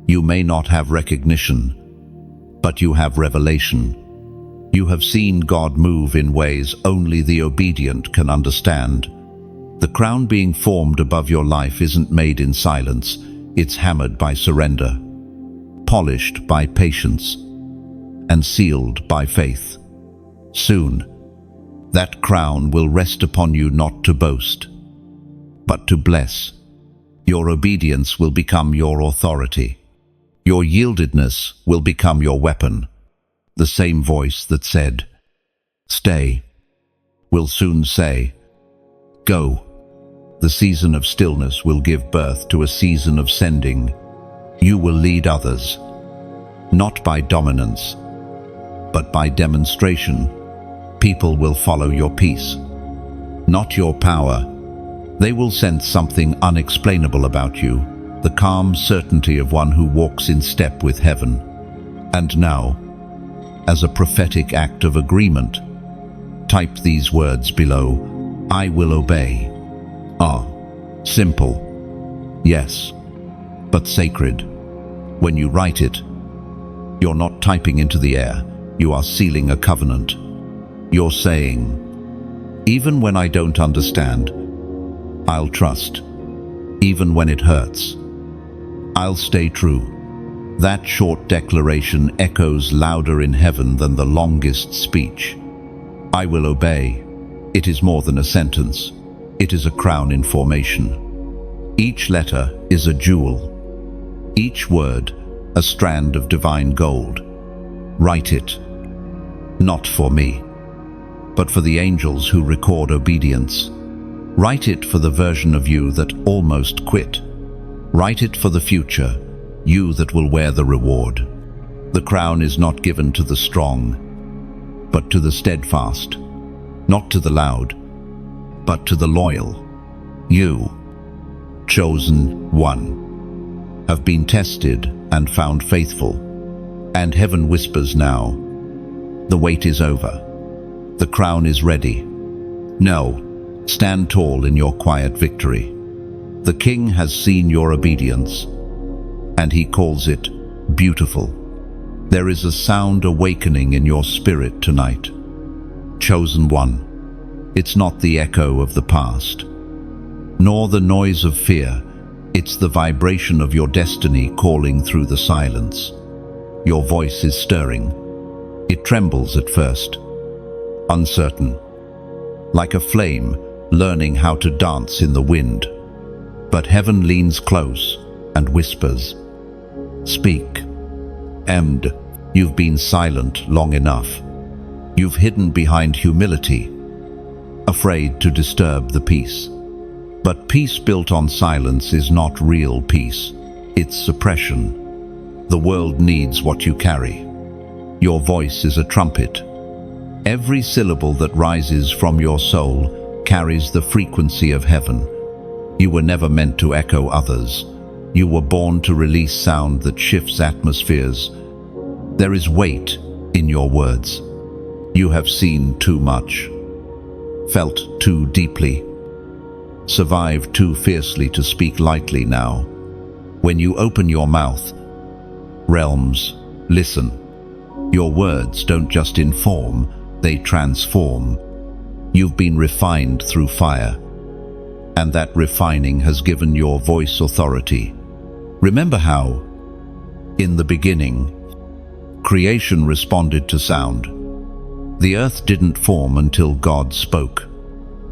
You may not have recognition, but you have revelation. You have seen God move in ways only the obedient can understand. The crown being formed above your life isn't made in silence, it's hammered by surrender, polished by patience, and sealed by faith. Soon, that crown will rest upon you not to boast, but to bless. Your obedience will become your authority. Your yieldedness will become your weapon. The same voice that said, "Stay," will soon say, "Go." The season of stillness will give birth to a season of sending. You will lead others, not by dominance, but by demonstration. People will follow your peace, not your power. They will sense something unexplainable about you, the calm certainty of one who walks in step with heaven. And now, as a prophetic act of agreement, type these words below: I will obey. Simple, yes, but sacred. When you write it, you're not typing into the air, you are sealing a covenant. You're saying, even when I don't understand, I'll trust. Even when it hurts, I'll stay true. That short declaration echoes louder in heaven than the longest speech. I will obey. It is more than a sentence. It is a crown in formation. Each letter is a jewel. Each word, a strand of divine gold. Write it, not for me, but for the angels who record obedience. Write it for the version of you that almost quit. Write it for the future, you that will wear the reward. The crown is not given to the strong, but to the steadfast, not to the loud, but to the loyal. You, chosen one, have been tested and found faithful, and heaven whispers now, the wait is over. The crown is ready. Now, stand tall in your quiet victory. The King has seen your obedience, and He calls it beautiful. There is a sound awakening in your spirit tonight. Chosen one, it's not the echo of the past, nor the noise of fear. It's the vibration of your destiny calling through the silence. Your voice is stirring. It trembles at first, uncertain, like a flame learning how to dance in the wind. But heaven leans close and whispers, "Speak." And you've been silent long enough. You've hidden behind humility, afraid to disturb the peace. But peace built on silence is not real peace. It's suppression. The world needs what you carry. Your voice is a trumpet. Every syllable that rises from your soul carries the frequency of heaven. You were never meant to echo others. You were born to release sound that shifts atmospheres. There is weight in your words. You have seen too much, felt too deeply, survived too fiercely to speak lightly now. When you open your mouth, realms listen. Your words don't just inform, they transform. You've been refined through fire, and that refining has given your voice authority. Remember how, in the beginning, creation responded to sound. The earth didn't form until God spoke.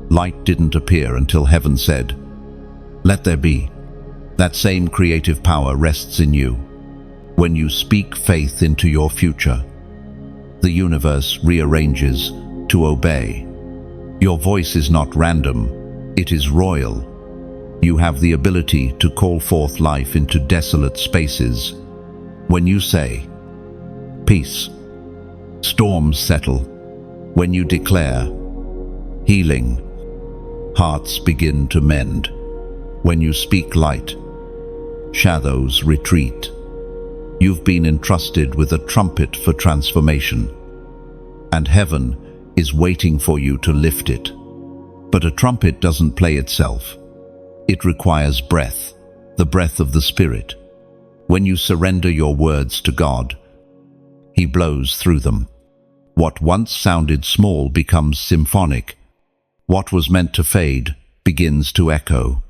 Light didn't appear until heaven said, "Let there be." That same creative power rests in you. When you speak faith into your future, the universe rearranges to obey. Your voice is not random, it is royal. You have the ability to call forth life into desolate spaces. When you say, "Peace," storms settle. When you declare, "Healing," hearts begin to mend. When you speak light, shadows retreat. You've been entrusted with a trumpet for transformation, and heaven is waiting for you to lift it. But a trumpet doesn't play itself. It requires breath, the breath of the Spirit. When you surrender your words to God, He blows through them. What once sounded small becomes symphonic. What was meant to fade begins to echo.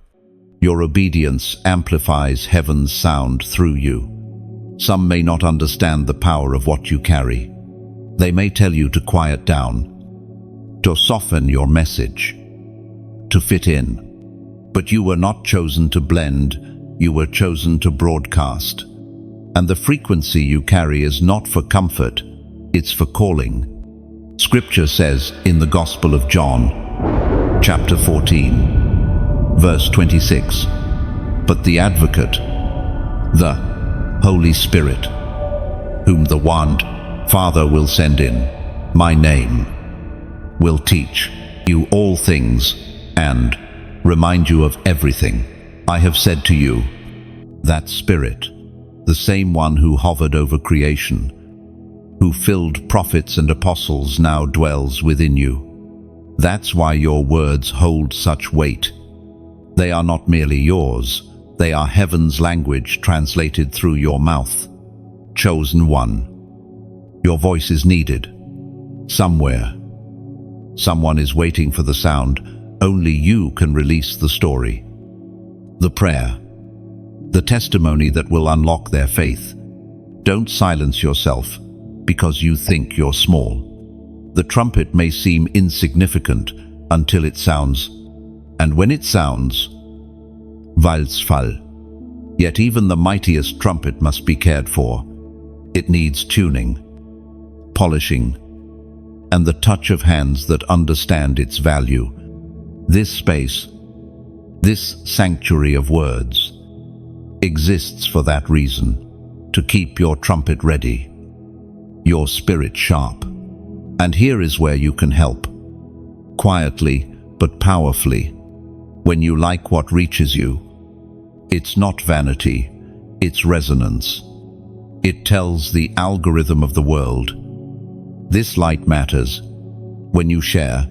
Your obedience amplifies heaven's sound through you. Some may not understand the power of what you carry. They may tell you to quiet down, to soften your message, to fit in. But you were not chosen to blend, you were chosen to broadcast. And the frequency you carry is not for comfort, it's for calling. Scripture says in the Gospel of John, chapter 14, verse 26, "But the Advocate, the Holy Spirit, whom the one Father will send in my name, will teach you all things and remind you of everything I have said to you." That Spirit, the same one who hovered over creation, who filled prophets and apostles, now dwells within you. That's why your words hold such weight. They are not merely yours, they are heaven's language translated through your mouth. Chosen one. Your voice is needed. Somewhere. Someone is waiting for the sound. Only you can release the story. The prayer. The testimony that will unlock their faith. Don't silence yourself because you think you're small. The trumpet may seem insignificant until it sounds, and when it sounds, weil's Fall. Yet even the mightiest trumpet must be cared for. It needs tuning, polishing, and the touch of hands that understand its value. This space, this sanctuary of words, exists for that reason, to keep your trumpet ready, your spirit sharp. And here is where you can help. Quietly, but powerfully. When you like what reaches you, it's not vanity, it's resonance. It tells the algorithm of the world, this light matters. When you share,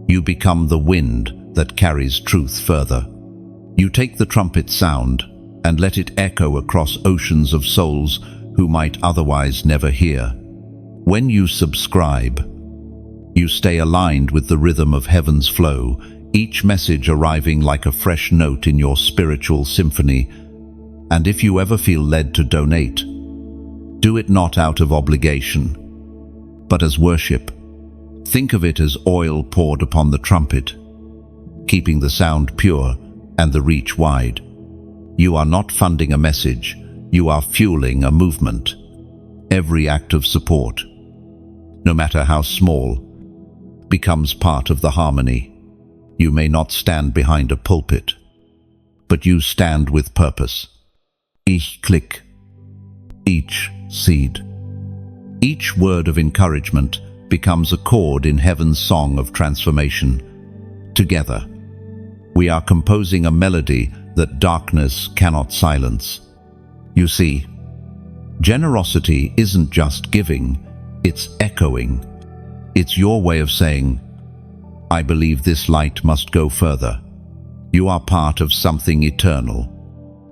you become the wind that carries truth further. You take the trumpet sound and let it echo across oceans of souls who might otherwise never hear. When you subscribe, you stay aligned with the rhythm of heaven's flow, each message arriving like a fresh note in your spiritual symphony. And if you ever feel led to donate, do it not out of obligation, but as worship. Think of it as oil poured upon the trumpet, keeping the sound pure and the reach wide. You are not funding a message, you are fueling a movement. Every act of support, no matter how small, becomes part of the harmony. You may not stand behind a pulpit, but you stand with purpose. Ich Klick, each seed, Each word of encouragement becomes a chord in heaven's song of transformation. Together, we are composing a melody that darkness cannot silence. You see, generosity isn't just giving, it's echoing. It's your way of saying, I believe this light must go further. You are part of something eternal.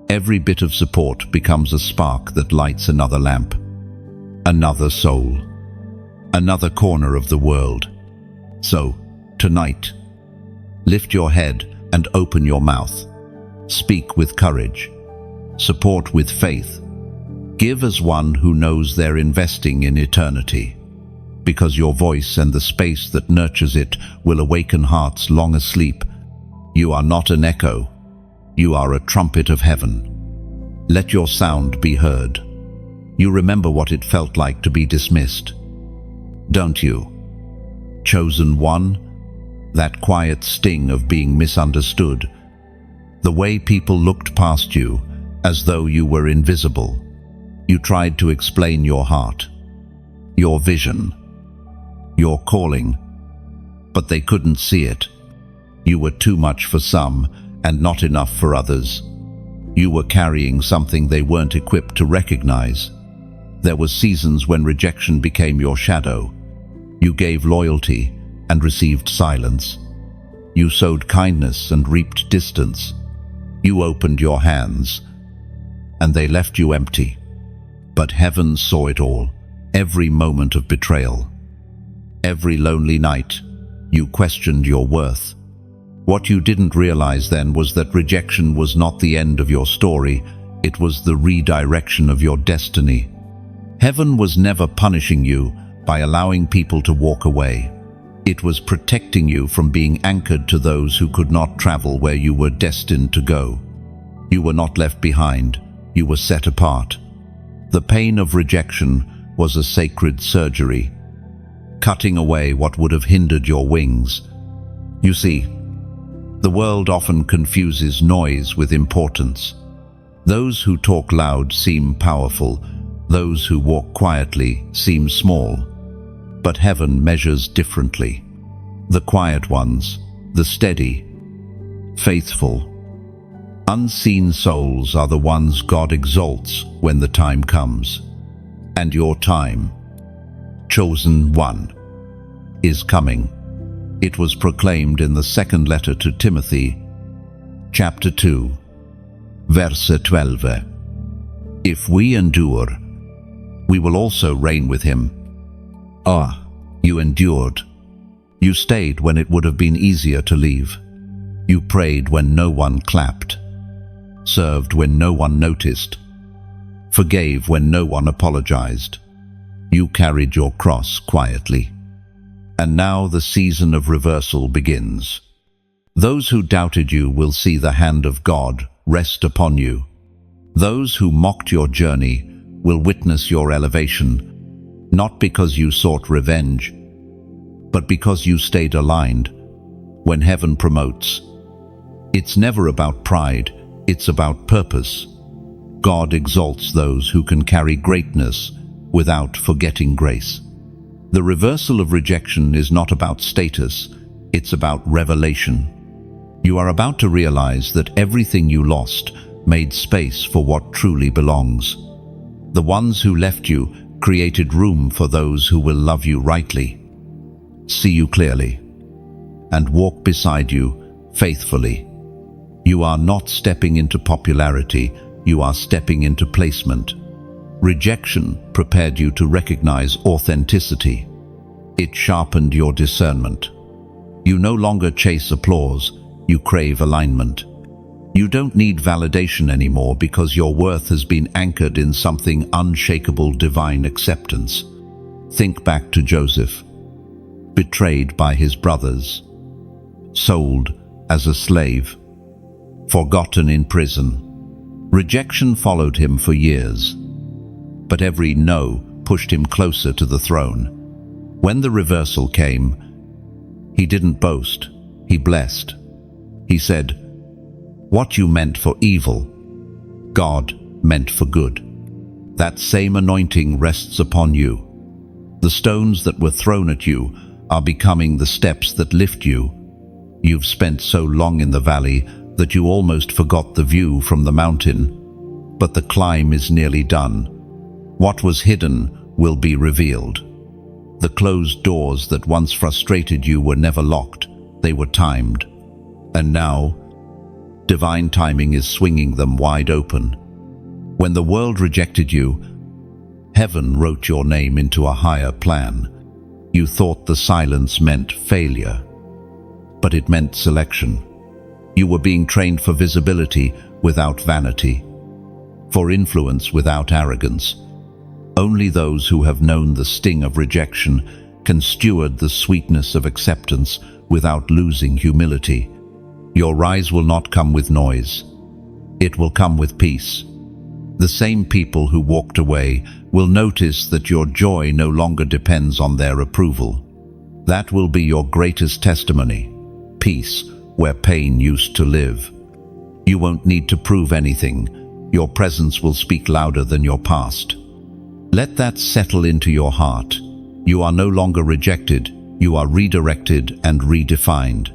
Every bit of support becomes a spark that lights another lamp, another soul, another corner of the world. So, tonight, lift your head and open your mouth. Speak with courage. Support with faith. Give as one who knows they're investing in eternity, because your voice and the space that nurtures it will awaken hearts long asleep. You are not an echo. You are a trumpet of heaven. Let your sound be heard. You remember what it felt like to be dismissed, don't you? Chosen one, that quiet sting of being misunderstood. The way people looked past you as though you were invisible. You tried to explain your heart, your vision, your calling, but they couldn't see it. You were too much for some and not enough for others. You were carrying something they weren't equipped to recognize. There were seasons when rejection became your shadow. You gave loyalty and received silence. You sowed kindness and reaped distance. You opened your hands, and they left you empty. But heaven saw it all, every moment of betrayal. Every lonely night, you questioned your worth. What you didn't realize then was that rejection was not the end of your story, it was the redirection of your destiny. Heaven was never punishing you by allowing people to walk away. It was protecting you from being anchored to those who could not travel where you were destined to go. You were not left behind, you were set apart. The pain of rejection was a sacred surgery, cutting away what would have hindered your wings. You see, the world often confuses noise with importance. Those who talk loud seem powerful, those who walk quietly seem small. But heaven measures differently. The quiet ones, the steady, faithful, unseen souls are the ones God exalts when the time comes. And your time, chosen one, is coming. It was proclaimed in the second letter to Timothy, chapter 2, verse 12. If we endure, we will also reign with him. Ah, you endured. You stayed when it would have been easier to leave. You prayed when no one clapped, served when no one noticed, forgave when no one apologized. You carried your cross quietly. And now the season of reversal begins. Those who doubted you will see the hand of God rest upon you. Those who mocked your journey will witness your elevation, not because you sought revenge, but because you stayed aligned. When heaven promotes, it's never about pride, it's about purpose. God exalts those who can carry greatness without forgetting grace. The reversal of rejection is not about status, it's about revelation. You are about to realize that everything you lost made space for what truly belongs. The ones who left you created room for those who will love you rightly, see you clearly, and walk beside you faithfully. You are not stepping into popularity, you are stepping into placement. Rejection prepared you to recognize authenticity. It sharpened your discernment. You no longer chase applause, you crave alignment. You don't need validation anymore because your worth has been anchored in something unshakable, divine acceptance. Think back to Joseph, betrayed by his brothers, sold as a slave, forgotten in prison. Rejection followed him for years, but every no pushed him closer to the throne. When the reversal came, he didn't boast, he blessed. He said, "What you meant for evil, God meant for good." That same anointing rests upon you. The stones that were thrown at you are becoming the steps that lift you. You've spent so long in the valley that you almost forgot the view from the mountain. But the climb is nearly done. What was hidden will be revealed. The closed doors that once frustrated you were never locked, they were timed. And now, divine timing is swinging them wide open. When the world rejected you, heaven wrote your name into a higher plan. You thought the silence meant failure, but it meant selection. You were being trained for visibility without vanity, for influence without arrogance. Only those who have known the sting of rejection can steward the sweetness of acceptance without losing humility. Your rise will not come with noise. It will come with peace. The same people who walked away will notice that your joy no longer depends on their approval. That will be your greatest testimony. Peace where pain used to live. You won't need to prove anything. Your presence will speak louder than your past. Let that settle into your heart. You are no longer rejected. You are redirected and redefined.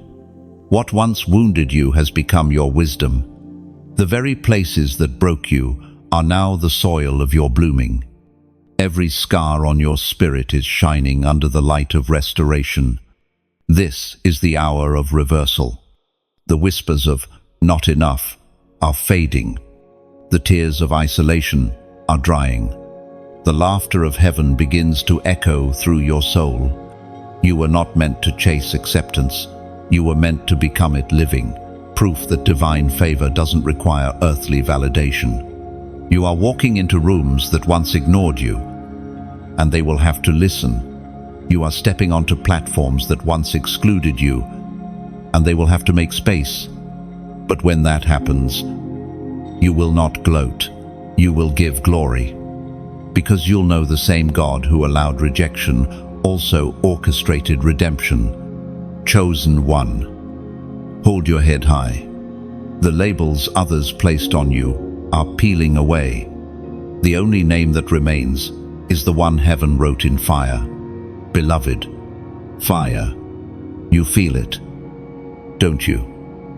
What once wounded you has become your wisdom. The very places that broke you are now the soil of your blooming. Every scar on your spirit is shining under the light of restoration. This is the hour of reversal. The whispers of "not enough" are fading. The tears of isolation are drying. The laughter of heaven begins to echo through your soul. You were not meant to chase acceptance. You were meant to become it living, proof that divine favor doesn't require earthly validation. You are walking into rooms that once ignored you, and they will have to listen. You are stepping onto platforms that once excluded you, and they will have to make space. But when that happens, you will not gloat. You will give glory. Because you'll know the same God who allowed rejection also orchestrated redemption. Chosen one. Hold your head high. The labels others placed on you are peeling away. The only name that remains is the one heaven wrote in fire. Beloved, fire. You feel it, don't you?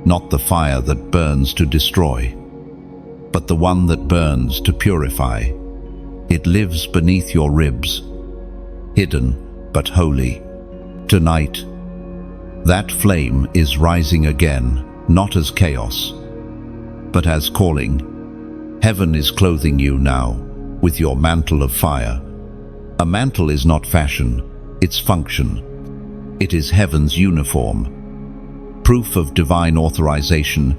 Not the fire that burns to destroy, but the one that burns to purify. It lives beneath your ribs, hidden but holy. Tonight, that flame is rising again, not as chaos, but as calling. Heaven is clothing you now with your mantle of fire. A mantle is not fashion, it's function. It is heaven's uniform. Proof of divine authorization.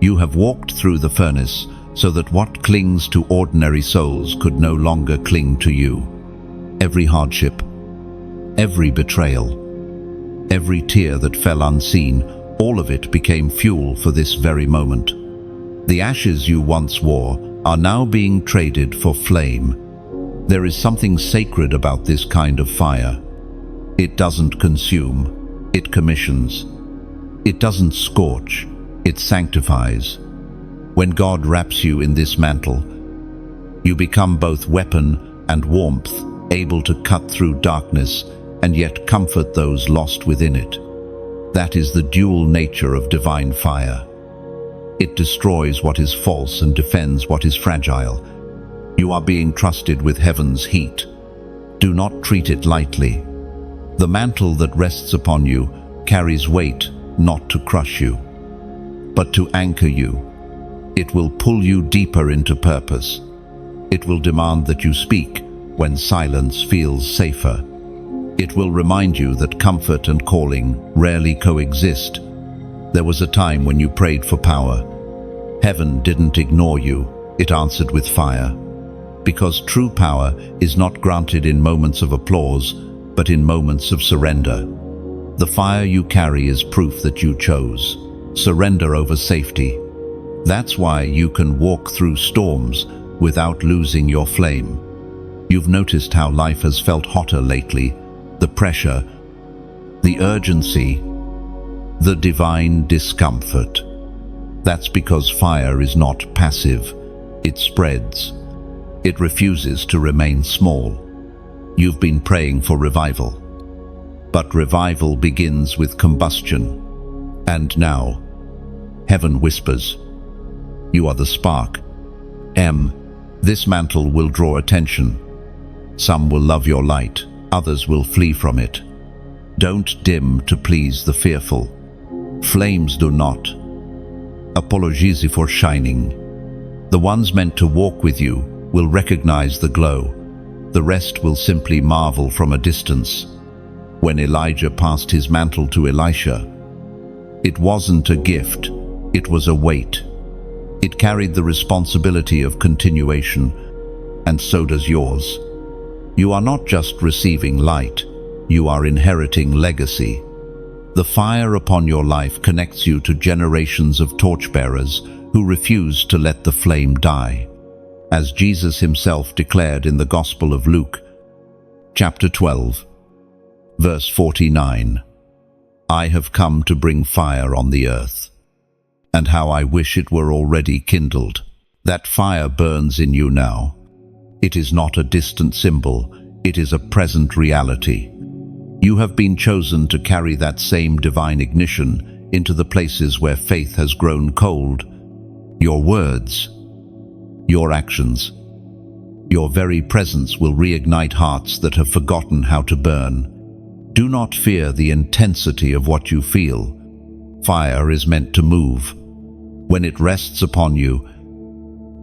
You have walked through the furnace so that what clings to ordinary souls could no longer cling to you. Every hardship, every betrayal, every tear that fell unseen, all of it became fuel for this very moment. The ashes you once wore are now being traded for flame. There is something sacred about this kind of fire. It doesn't consume, it commissions. It doesn't scorch, it sanctifies. When God wraps you in this mantle, you become both weapon and warmth, able to cut through darkness and yet comfort those lost within it. That is the dual nature of divine fire. It destroys what is false and defends what is fragile. You are being trusted with heaven's heat. Do not treat it lightly. The mantle that rests upon you carries weight not to crush you, but to anchor you. It will pull you deeper into purpose. It will demand that you speak when silence feels safer. It will remind you that comfort and calling rarely coexist. There was a time when you prayed for power. Heaven didn't ignore you, it answered with fire. Because true power is not granted in moments of applause, but in moments of surrender. The fire you carry is proof that you chose surrender over safety. That's why you can walk through storms without losing your flame. You've noticed how life has felt hotter lately, the pressure, the urgency, the divine discomfort. That's because fire is not passive, it spreads. It refuses to remain small. You've been praying for revival. But revival begins with combustion. And now, heaven whispers, you are the spark. This mantle will draw attention. Some will love your light, others will flee from it. Don't dim to please the fearful. Flames do not. Apologize for shining. The ones meant to walk with you will recognize the glow. The rest will simply marvel from a distance. When Elijah passed his mantle to Elisha, it wasn't a gift, it was a weight. It carried the responsibility of continuation, and so does yours. You are not just receiving light, you are inheriting legacy. The fire upon your life connects you to generations of torchbearers who refuse to let the flame die. As Jesus himself declared in the Gospel of Luke, chapter 12, verse 49, I have come to bring fire on the earth. And how I wish it were already kindled. That fire burns in you now. It is not a distant symbol, it is a present reality. You have been chosen to carry that same divine ignition into the places where faith has grown cold. Your words, your actions, your very presence will reignite hearts that have forgotten how to burn. Do not fear the intensity of what you feel. Fire is meant to move. When it rests upon you,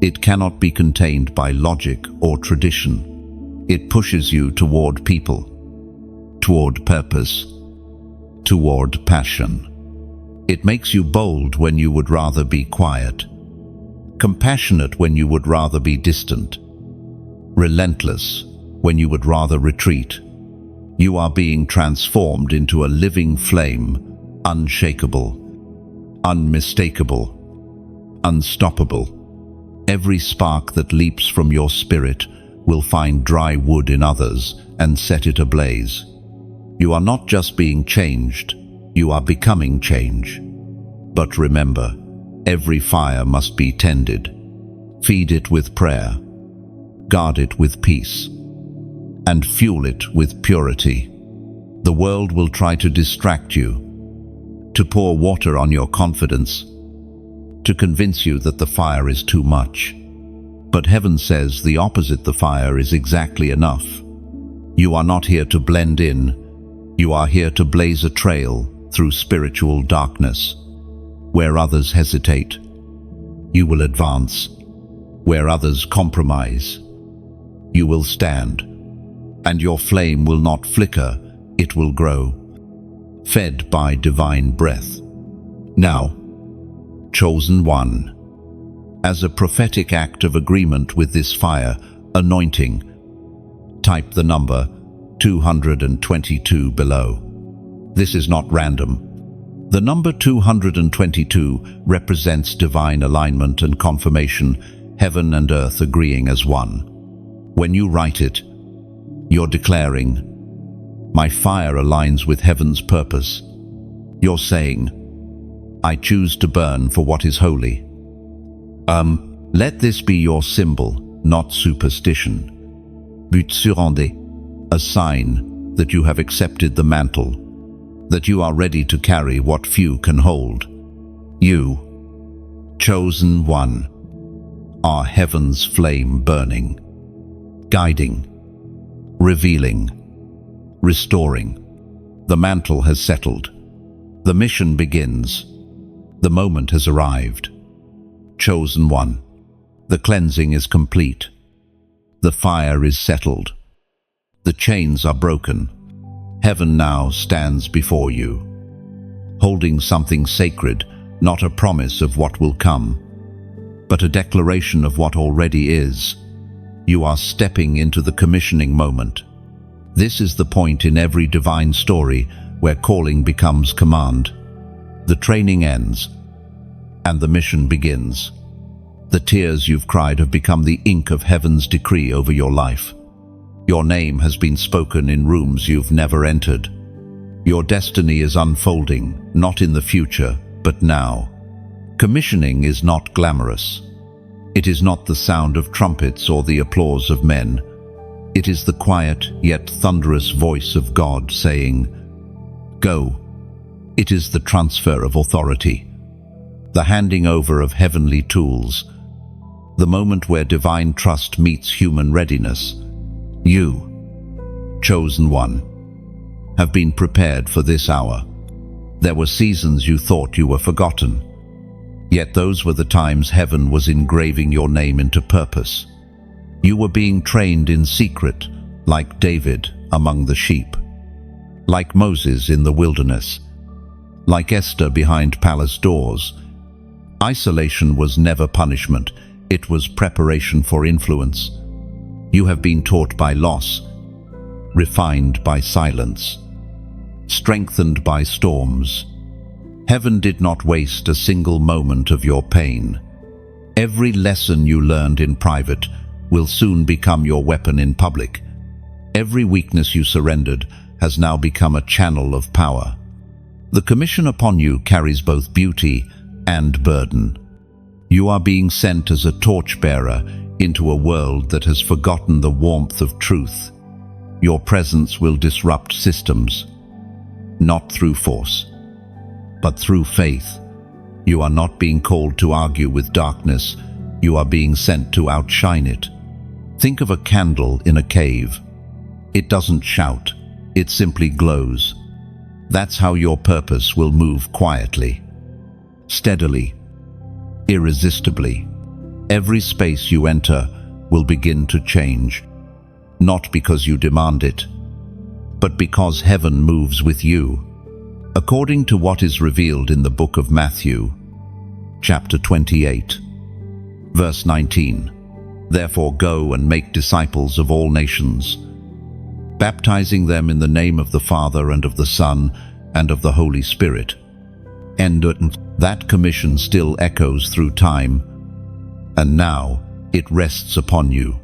it cannot be contained by logic or tradition. It pushes you toward people, toward purpose, toward passion. It makes you bold when you would rather be quiet, compassionate when you would rather be distant, relentless when you would rather retreat. You are being transformed into a living flame, unshakable, unmistakable, unstoppable. Every spark that leaps from your spirit will find dry wood in others and set it ablaze. You are not just being changed, you are becoming change. But remember, every fire must be tended. Feed it with prayer, guard it with peace, and fuel it with purity. The world will try to distract you, to pour water on your confidence, to convince you that the fire is too much. But heaven says the opposite. The fire is exactly enough. You are not here to blend in. You are here to blaze a trail through spiritual darkness. Where others hesitate, you will advance. Where others compromise, you will stand. And your flame will not flicker, it will grow, fed by divine breath. Now, chosen one, as a prophetic act of agreement with this fire anointing, type the number 222 below. This is not random. The number 222 represents divine alignment and confirmation, heaven and earth agreeing as one. When you write it, you're declaring, my fire aligns with heaven's purpose. You're saying, I choose to burn for what is holy. Let this be your symbol, not superstition. But surrender, a sign that you have accepted the mantle, that you are ready to carry what few can hold. You, chosen one, are heaven's flame burning, guiding, revealing, restoring. The mantle has settled. The mission begins. The moment has arrived. Chosen one, the cleansing is complete. The fire is settled. The chains are broken. Heaven now stands before you, holding something sacred, not a promise of what will come, but a declaration of what already is. You are stepping into the commissioning moment. This is the point in every divine story where calling becomes command. The training ends, and the mission begins. The tears you've cried have become the ink of heaven's decree over your life. Your name has been spoken in rooms you've never entered. Your destiny is unfolding, not in the future, but now. Commissioning is not glamorous. It is not the sound of trumpets or the applause of men. It is the quiet yet thunderous voice of God saying, "Go." It is the transfer of authority, the handing over of heavenly tools, the moment where divine trust meets human readiness. You, chosen one, have been prepared for this hour. There were seasons you thought you were forgotten, yet those were the times heaven was engraving your name into purpose. You were being trained in secret, like David among the sheep, like Moses in the wilderness, like Esther behind palace doors. Isolation was never punishment, it was preparation for influence. You have been taught by loss, refined by silence, strengthened by storms. Heaven did not waste a single moment of your pain. Every lesson you learned in private will soon become your weapon in public. Every weakness you surrendered has now become a channel of power. The commission upon you carries both beauty and burden. You are being sent as a torchbearer into a world that has forgotten the warmth of truth. Your presence will disrupt systems, not through force, but through faith. You are not being called to argue with darkness, you are being sent to outshine it. Think of a candle in a cave. It doesn't shout, it simply glows. That's how your purpose will move quietly, steadily, irresistibly. Every space you enter will begin to change, not because you demand it, but because heaven moves with you. According to what is revealed in the book of Matthew, chapter 28, verse 19, "Therefore go and make disciples of all nations, baptizing them in the name of the Father and of the Son and of the Holy Spirit." And that commission still echoes through time, and now it rests upon you.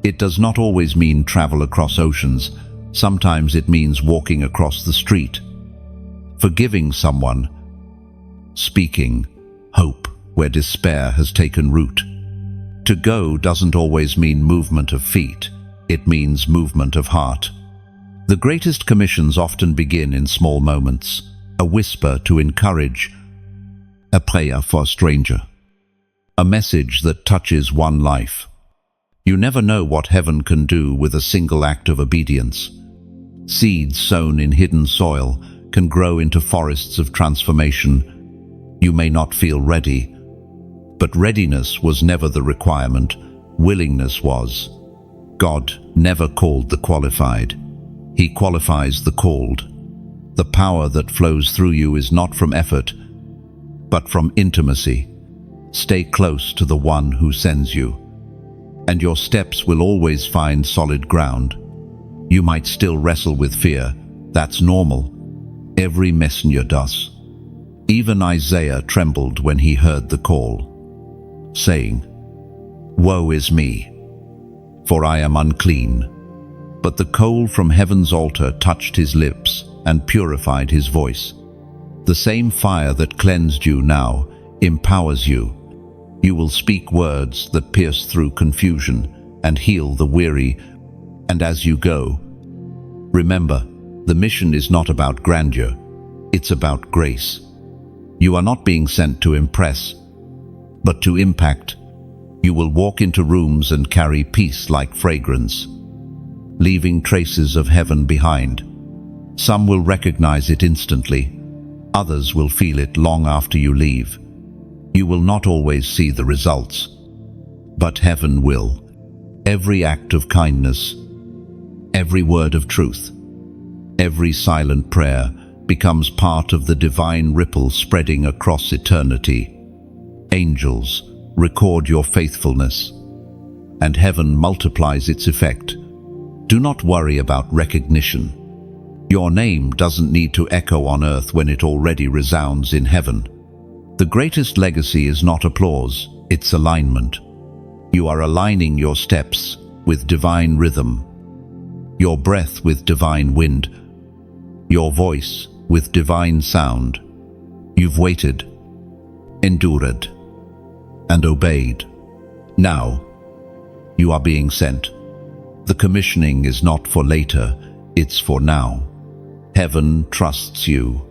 It does not always mean travel across oceans. Sometimes it means walking across the street, forgiving someone, speaking hope where despair has taken root. To go doesn't always mean movement of feet, it means movement of heart. The greatest commissions often begin in small moments, a whisper to encourage, a prayer for a stranger, a message that touches one life. You never know what heaven can do with a single act of obedience. Seeds sown in hidden soil can grow into forests of transformation. You may not feel ready, but readiness was never the requirement, willingness was. God never called the qualified. He qualifies the called. The power that flows through you is not from effort, but from intimacy. Stay close to the one who sends you, and your steps will always find solid ground. You might still wrestle with fear. That's normal. Every messenger does. Even Isaiah trembled when he heard the call, saying, "Woe is me, for I am unclean." But the coal from heaven's altar touched his lips and purified his voice. The same fire that cleansed you now empowers you. You will speak words that pierce through confusion and heal the weary. And as you go, remember, the mission is not about grandeur, it's about grace. You are not being sent to impress, but to impact. You will walk into rooms and carry peace like fragrance, leaving traces of heaven behind. Some will recognize it instantly, others will feel it long after you leave. You will not always see the results, but heaven will. Every act of kindness, every word of truth, every silent prayer becomes part of the divine ripple spreading across eternity. Angels record your faithfulness, and heaven multiplies its effect. Do not worry about recognition. Your name doesn't need to echo on earth when it already resounds in heaven. The greatest legacy is not applause, it's alignment. You are aligning your steps with divine rhythm, your breath with divine wind, your voice with divine sound. You've waited, endured, and obeyed. Now, you are being sent. The commissioning is not for later, it's for now. Heaven trusts you.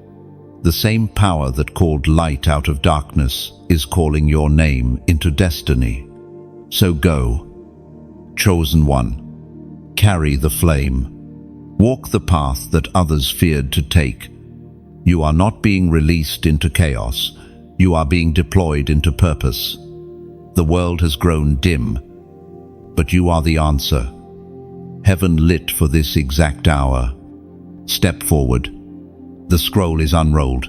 The same power that called light out of darkness is calling your name into destiny. So go, chosen one. Carry the flame. Walk the path that others feared to take. You are not being released into chaos. You are being deployed into purpose. The world has grown dim, but you are the answer. Heaven lit for this exact hour. Step forward. The scroll is unrolled.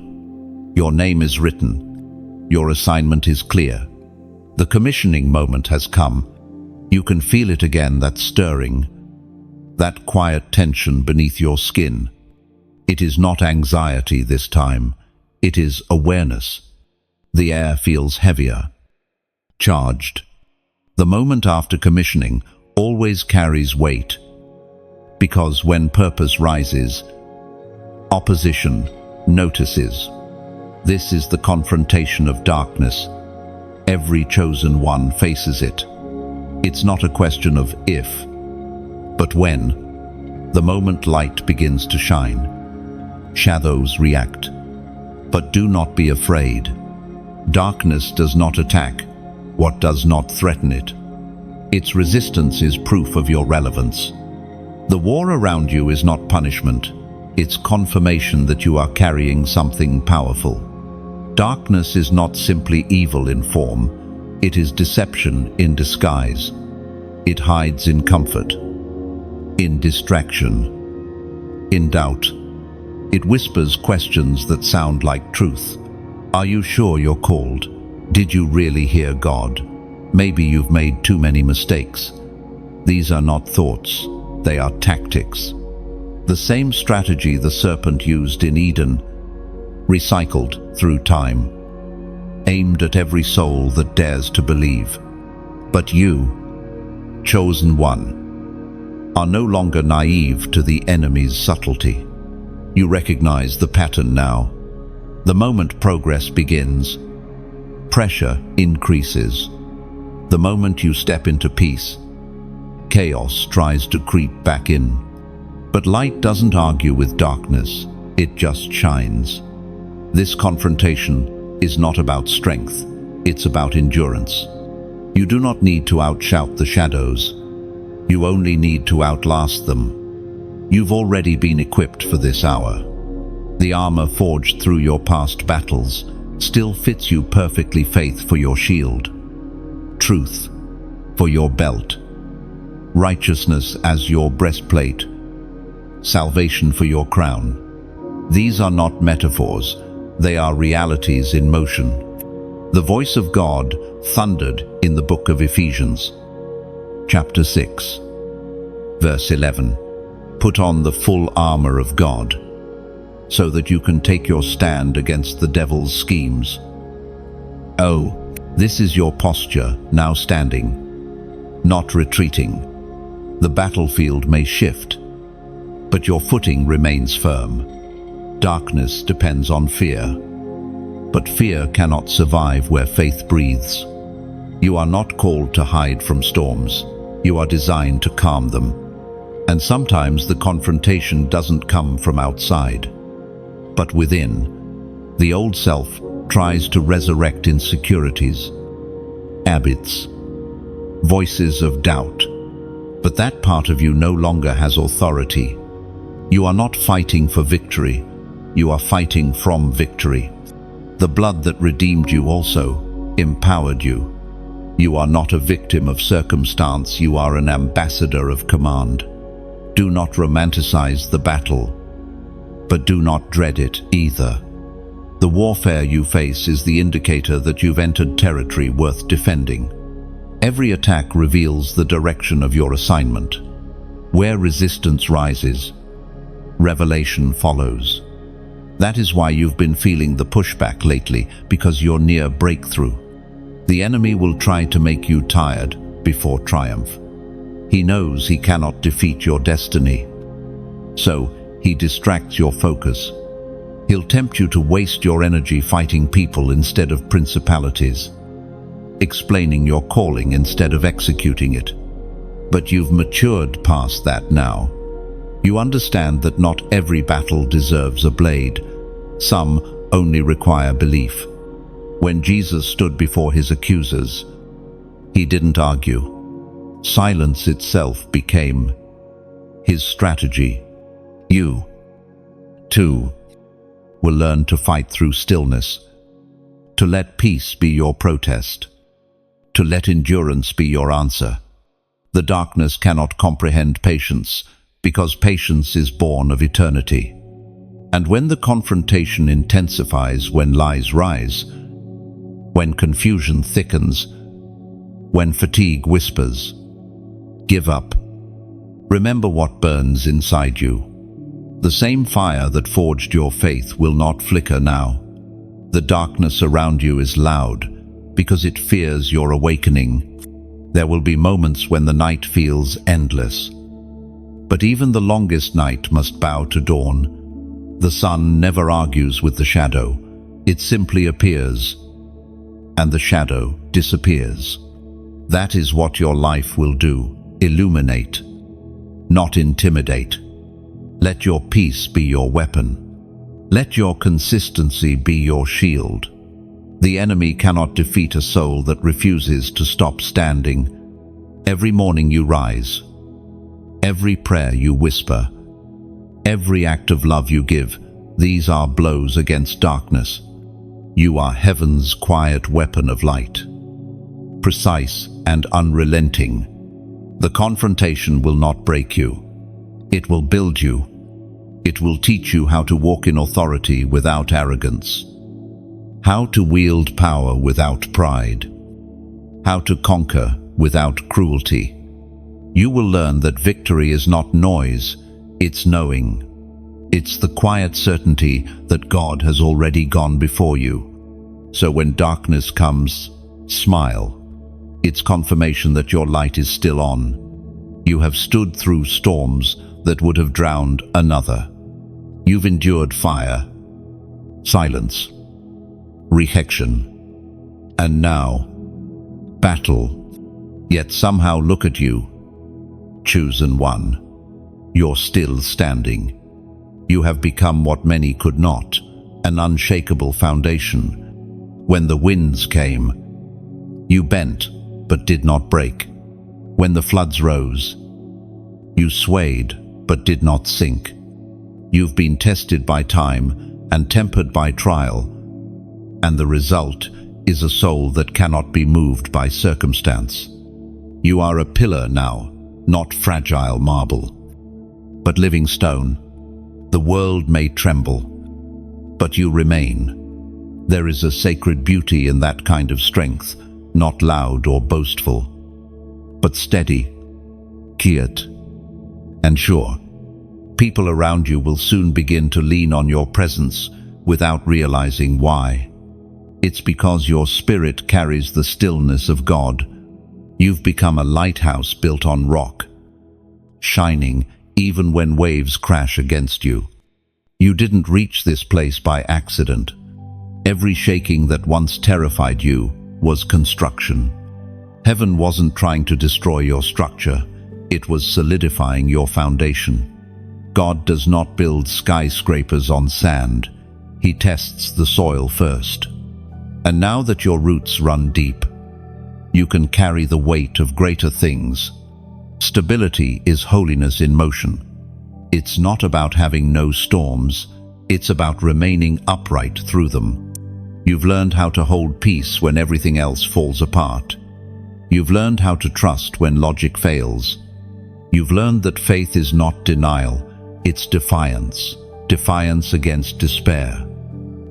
Your name is written. Your assignment is clear. The commissioning moment has come. You can feel it again, that stirring, that quiet tension beneath your skin. It is not anxiety this time. It is awareness. The air feels heavier, charged. The moment after commissioning always carries weight, because when purpose rises, opposition notices. This is the confrontation of darkness. Every chosen one faces it. It's not a question of if, but when. The moment light begins to shine, shadows react. But do not be afraid. Darkness does not attack what does not threaten it. Its resistance is proof of your relevance. The war around you is not punishment. It's confirmation that you are carrying something powerful. Darkness is not simply evil in form. It is deception in disguise. It hides in comfort, in distraction, in doubt. It whispers questions that sound like truth. Are you sure you're called? Did you really hear God? Maybe you've made too many mistakes. These are not thoughts, they are tactics. The same strategy the serpent used in Eden, recycled through time, aimed at every soul that dares to believe. But you, chosen one, are no longer naive to the enemy's subtlety. You recognize the pattern now. The moment progress begins, pressure increases. The moment you step into peace, chaos tries to creep back in. But light doesn't argue with darkness, it just shines. This confrontation is not about strength, it's about endurance. You do not need to outshout the shadows. You only need to outlast them. You've already been equipped for this hour. The armor forged through your past battles still fits you perfectly. Faith for your shield, truth for your belt, righteousness as your breastplate, salvation for your crown. These are not metaphors, they are realities in motion. The voice of God thundered in the book of Ephesians, chapter 6, verse 11. Put on the full armor of God, so that you can take your stand against the devil's schemes. Oh, this is your posture, now standing, not retreating. The battlefield may shift, but your footing remains firm. Darkness depends on fear, but fear cannot survive where faith breathes. You are not called to hide from storms. You are designed to calm them. And sometimes the confrontation doesn't come from outside, but within. The old self tries to resurrect insecurities, habits, voices of doubt. But that part of you no longer has authority. You are not fighting for victory. You are fighting from victory. The blood that redeemed you also empowered you. You are not a victim of circumstance. You are an ambassador of command. Do not romanticize the battle, but do not dread it either. The warfare you face is the indicator that you've entered territory worth defending. Every attack reveals the direction of your assignment. Where resistance rises, revelation follows. That is why you've been feeling the pushback lately, because you're near breakthrough. The enemy will try to make you tired before triumph. He knows he cannot defeat your destiny, so he distracts your focus. He'll tempt you to waste your energy fighting people instead of principalities, explaining your calling instead of executing it. But you've matured past that now. You understand that not every battle deserves a blade. Some only require belief. When Jesus stood before his accusers, he didn't argue. Silence itself became his strategy. You, too, will learn to fight through stillness, to let peace be your protest, to let endurance be your answer. The darkness cannot comprehend patience, because patience is born of eternity. And when the confrontation intensifies, when lies rise, when confusion thickens, when fatigue whispers, give up. Remember what burns inside you. The same fire that forged your faith will not flicker now. The darkness around you is loud because it fears your awakening. There will be moments when the night feels endless. But even the longest night must bow to dawn. The sun never argues with the shadow. It simply appears, and the shadow disappears. That is what your life will do. Illuminate, not intimidate. Let your peace be your weapon. Let your consistency be your shield. The enemy cannot defeat a soul that refuses to stop standing. Every morning you rise. Every prayer you whisper, every act of love you give, these are blows against darkness. You are heaven's quiet weapon of light, precise and unrelenting. The confrontation will not break you. It will build you. It will teach you how to walk in authority without arrogance, how to wield power without pride, how to conquer without cruelty. You will learn that victory is not noise, it's knowing. It's the quiet certainty that God has already gone before you. So when darkness comes, smile. It's confirmation that your light is still on. You have stood through storms that would have drowned another. You've endured fire, silence, rejection, and now, battle. Yet somehow look at you. Chosen one. You're still standing. You have become what many could not, an unshakable foundation. When the winds came, you bent but did not break. When the floods rose, you swayed but did not sink. You've been tested by time and tempered by trial, and the result is a soul that cannot be moved by circumstance. You are a pillar now, not fragile marble, but living stone. The world may tremble, but you remain. There is a sacred beauty in that kind of strength, not loud or boastful, but steady, quiet, and sure. People around you will soon begin to lean on your presence without realizing why. It's because your spirit carries the stillness of God. You've become a lighthouse built on rock, shining even when waves crash against you. You didn't reach this place by accident. Every shaking that once terrified you was construction. Heaven wasn't trying to destroy your structure, it was solidifying your foundation. God does not build skyscrapers on sand, He tests the soil first. And now that your roots run deep, you can carry the weight of greater things. Stability is holiness in motion. It's not about having no storms, it's about remaining upright through them. You've learned how to hold peace when everything else falls apart. You've learned how to trust when logic fails. You've learned that faith is not denial, it's defiance. Defiance against despair.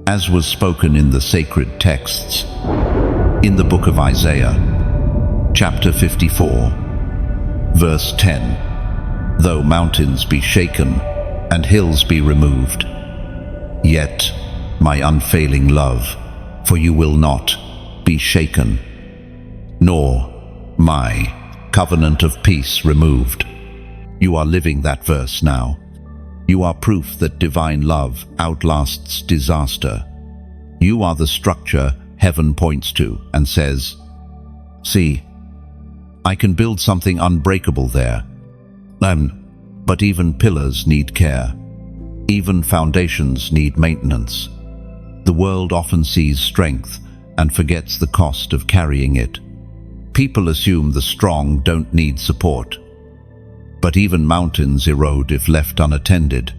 As was spoken in the sacred texts, in the book of Isaiah, chapter 54, verse 10, though mountains be shaken and hills be removed, yet my unfailing love for you will not be shaken, nor my covenant of peace removed. You are living that verse now. You are proof that divine love outlasts disaster. You are the structure heaven points to and says, "See, I can build something unbreakable there. But even pillars need care. Even foundations need maintenance. The world often sees strength and forgets the cost of carrying it. People assume the strong don't need support. But even mountains erode if left unattended.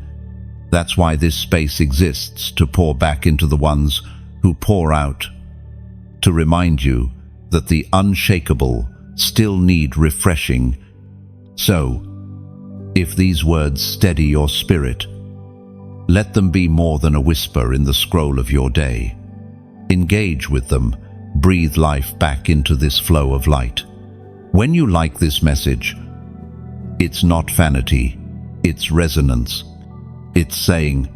That's why this space exists, to pour back into the ones who pour out. To remind you that the unshakable still need refreshing. So, if these words steady your spirit, let them be more than a whisper in the scroll of your day. Engage with them, breathe life back into this flow of light. When you like this message, it's not vanity, it's resonance. It's saying,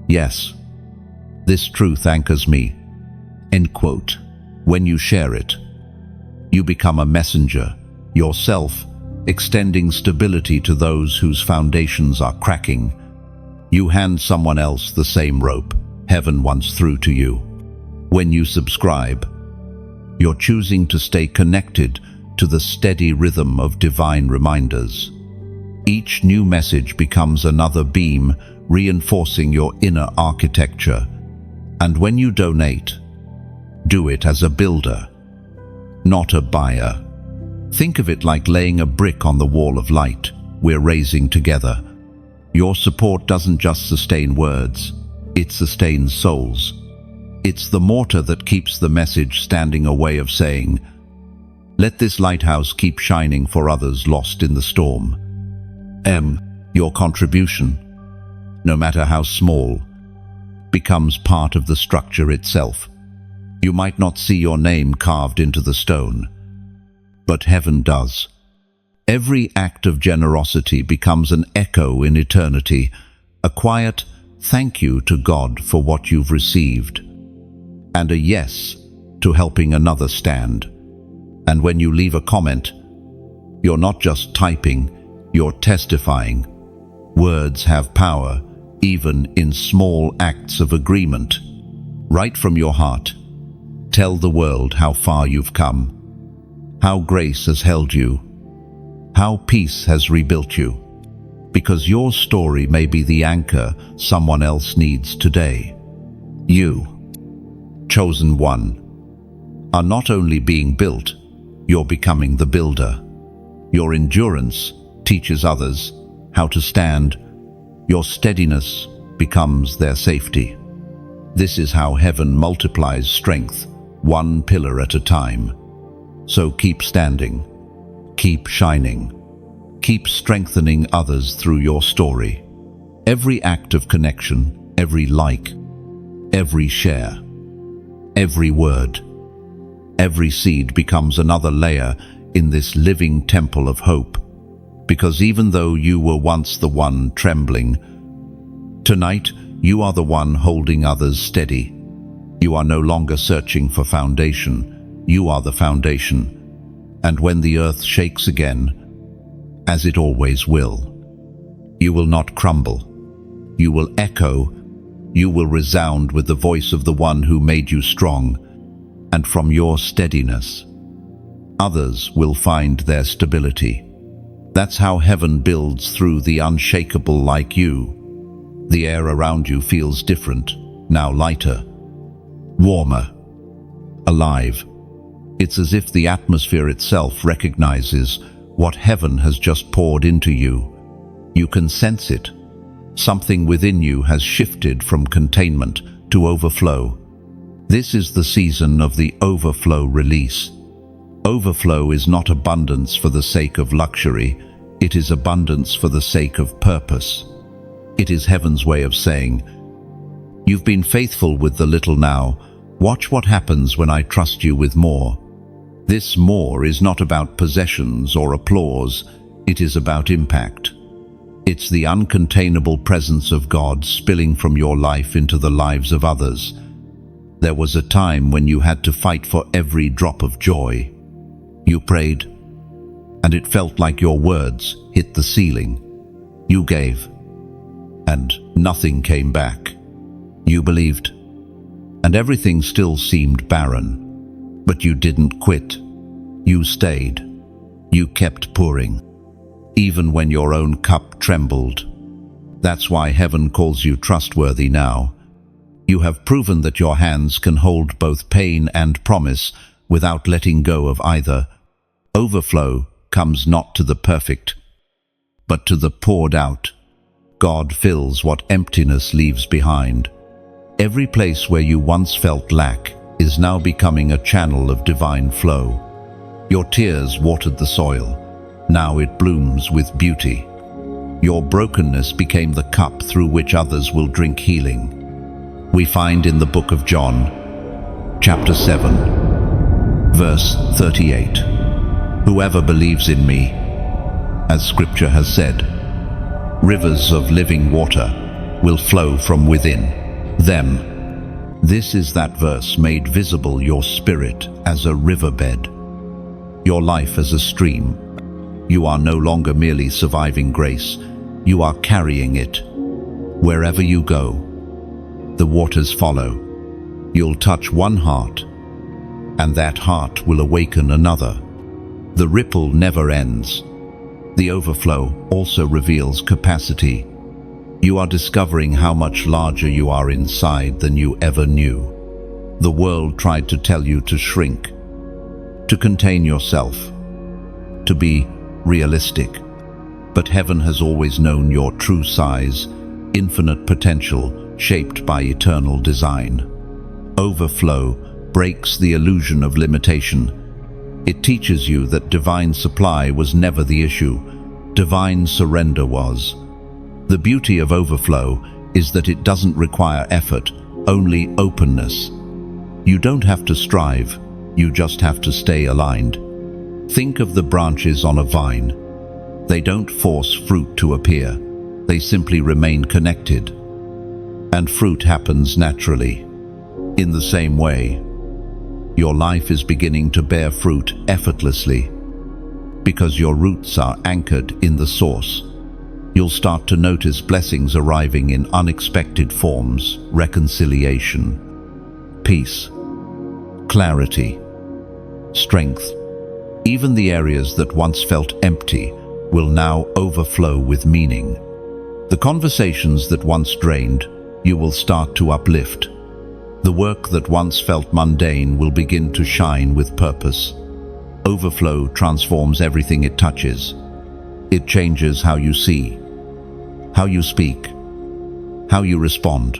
yes, this truth anchors me. End quote. When you share it, you become a messenger, yourself, extending stability to those whose foundations are cracking. You hand someone else the same rope heaven once threw to you. When you subscribe, you're choosing to stay connected to the steady rhythm of divine reminders. Each new message becomes another beam, reinforcing your inner architecture. And when you donate, do it as a builder, not a buyer. Think of it like laying a brick on the wall of light we're raising together. Your support doesn't just sustain words, it sustains souls. It's the mortar that keeps the message standing, a way of saying, let this lighthouse keep shining for others lost in the storm. Your contribution, no matter how small, becomes part of the structure itself. You might not see your name carved into the stone, but heaven does. Every act of generosity becomes an echo in eternity, a quiet thank you to God for what you've received, and a yes to helping another stand. And when you leave a comment, you're not just typing, you're testifying. Words have power, even in small acts of agreement. Right from your heart, tell the world how far you've come, how grace has held you, how peace has rebuilt you, because your story may be the anchor someone else needs today. You, chosen one, are not only being built, you're becoming the builder. Your endurance teaches others how to stand. Your steadiness becomes their safety. This is how heaven multiplies strength, one pillar at a time. So keep standing, keep shining, keep strengthening others through your story. Every act of connection, every like, every share, every word, every seed becomes another layer in this living temple of hope. Because even though you were once the one trembling, tonight you are the one holding others steady. You are no longer searching for foundation, you are the foundation. And when the earth shakes again, as it always will, you will not crumble. You will echo, you will resound with the voice of the one who made you strong. And from your steadiness, others will find their stability. That's how heaven builds through the unshakable like you. The air around you feels different, now lighter, warmer, alive. It's as if the atmosphere itself recognizes what heaven has just poured into you. You can sense it. Something within you has shifted from containment to overflow. This is the season of the overflow release. Overflow is not abundance for the sake of luxury, it is abundance for the sake of purpose. It is heaven's way of saying, you've been faithful with the little now, watch what happens when I trust you with more. This more is not about possessions or applause, it is about impact. It's the uncontainable presence of God spilling from your life into the lives of others. There was a time when you had to fight for every drop of joy. You prayed, and it felt like your words hit the ceiling. You gave, and nothing came back. You believed, and everything still seemed barren. But you didn't quit. You stayed. You kept pouring, even when your own cup trembled. That's why heaven calls you trustworthy now. You have proven that your hands can hold both pain and promise without letting go of either. Overflow comes not to the perfect, but to the poured out. God fills what emptiness leaves behind. Every place where you once felt lack is now becoming a channel of divine flow. Your tears watered the soil. Now it blooms with beauty. Your brokenness became the cup through which others will drink healing. We find in the book of John, chapter 7, verse 38, "Whoever believes in me, as Scripture has said, rivers of living water will flow from within them." This is that verse made visible your spirit as a riverbed, your life as a stream. You are no longer merely surviving grace, you are carrying it. Wherever you go, the waters follow. You'll touch one heart, and that heart will awaken another. The ripple never ends. The overflow also reveals capacity. You are discovering how much larger you are inside than you ever knew. The world tried to tell you to shrink, to contain yourself, to be realistic. But heaven has always known your true size, infinite potential, shaped by eternal design. Overflow breaks the illusion of limitation. It teaches you that divine supply was never the issue, divine surrender was. The beauty of overflow is that it doesn't require effort, only openness. You don't have to strive, you just have to stay aligned. Think of the branches on a vine. They don't force fruit to appear, they simply remain connected. And fruit happens naturally. In the same way, your life is beginning to bear fruit effortlessly. Because your roots are anchored in the source, you'll start to notice blessings arriving in unexpected forms: reconciliation, peace, clarity, strength. Even the areas that once felt empty will now overflow with meaning. The conversations that once drained, you will start to uplift. The work that once felt mundane will begin to shine with purpose. Overflow transforms everything it touches. It changes how you see, how you speak, how you respond.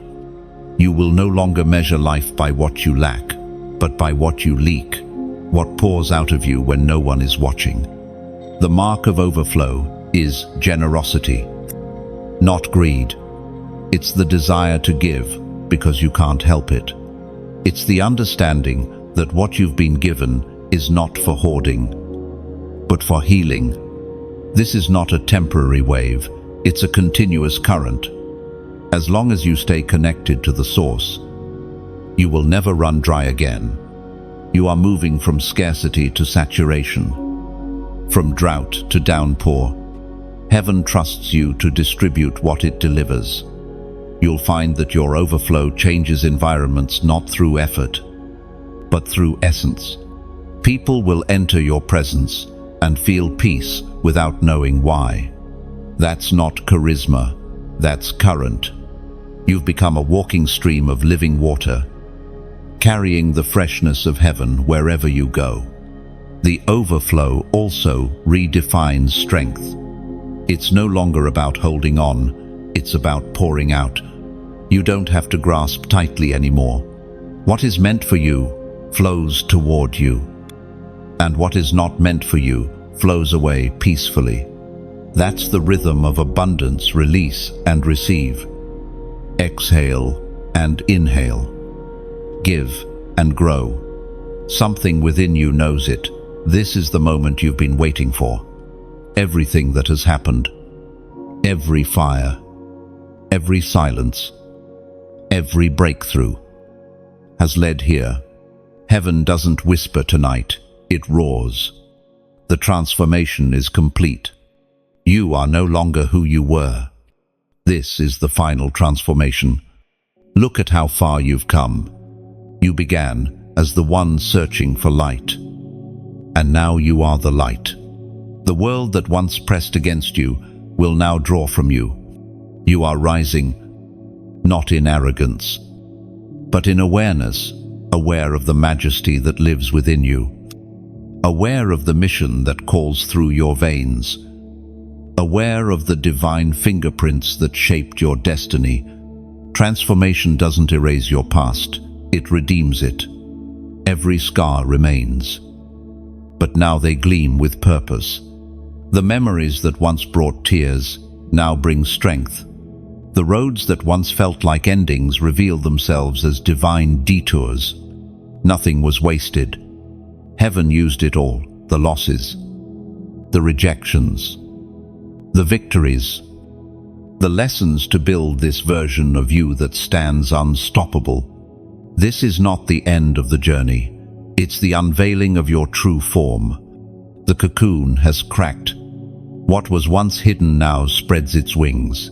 You will no longer measure life by what you lack, but by what you leak, what pours out of you when no one is watching. The mark of overflow is generosity, not greed. It's the desire to give because you can't help it. It's the understanding that what you've been given is not for hoarding, but for healing. This is not a temporary wave, it's a continuous current. As long as you stay connected to the source, you will never run dry again. You are moving from scarcity to saturation, from drought to downpour. Heaven trusts you to distribute what it delivers. You'll find that your overflow changes environments not through effort, but through essence. People will enter your presence and feel peace without knowing why. That's not charisma, that's current. You've become a walking stream of living water, carrying the freshness of heaven wherever you go. The overflow also redefines strength. It's no longer about holding on, it's about pouring out. You don't have to grasp tightly anymore. What is meant for you flows toward you, and what is not meant for you flows away peacefully. That's the rhythm of abundance, release and receive. Exhale and inhale. Give and grow. Something within you knows it. This is the moment you've been waiting for. Everything that has happened, every fire, every silence, every breakthrough has led here. Heaven doesn't whisper tonight, it roars. The transformation is complete. You are no longer who you were. This is the final transformation. Look at how far you've come. You began as the one searching for light, and now you are the light. The world that once pressed against you will now draw from you. You are rising, not in arrogance, but in awareness, aware of the majesty that lives within you, aware of the mission that calls through your veins, aware of the divine fingerprints that shaped your destiny. Transformation doesn't erase your past, it redeems it. Every scar remains, but now they gleam with purpose. The memories that once brought tears now bring strength. The roads that once felt like endings reveal themselves as divine detours. Nothing was wasted. Heaven used it all, the losses, the rejections, the victories, the lessons to build this version of you that stands unstoppable. This is not the end of the journey. It's the unveiling of your true form. The cocoon has cracked. What was once hidden now spreads its wings.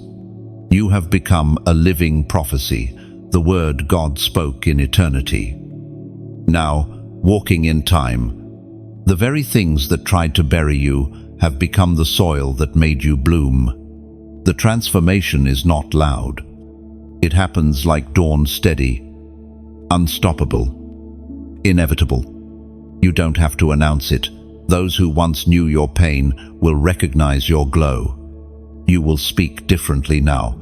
You have become a living prophecy, the word God spoke in eternity. Now, walking in time, the very things that tried to bury you have become the soil that made you bloom. The transformation is not loud. It happens like dawn, steady, unstoppable, inevitable. You don't have to announce it. Those who once knew your pain will recognize your glow. You will speak differently now,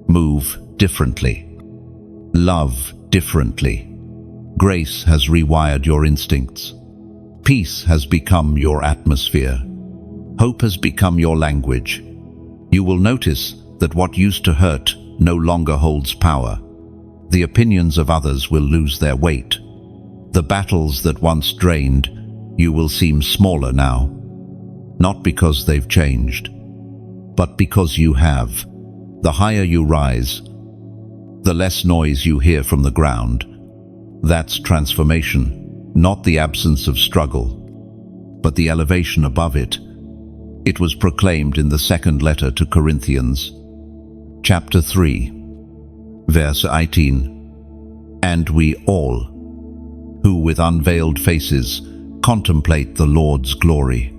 move differently, love differently. Grace has rewired your instincts. Peace has become your atmosphere. Hope has become your language. You will notice that what used to hurt no longer holds power. The opinions of others will lose their weight. The battles that once drained you will seem smaller now, not because they've changed, but because you have. The higher you rise, the less noise you hear from the ground. That's transformation, not the absence of struggle, but the elevation above it. It was proclaimed in the second letter to Corinthians, chapter 3, verse 18. And we all, who with unveiled faces contemplate the Lord's glory,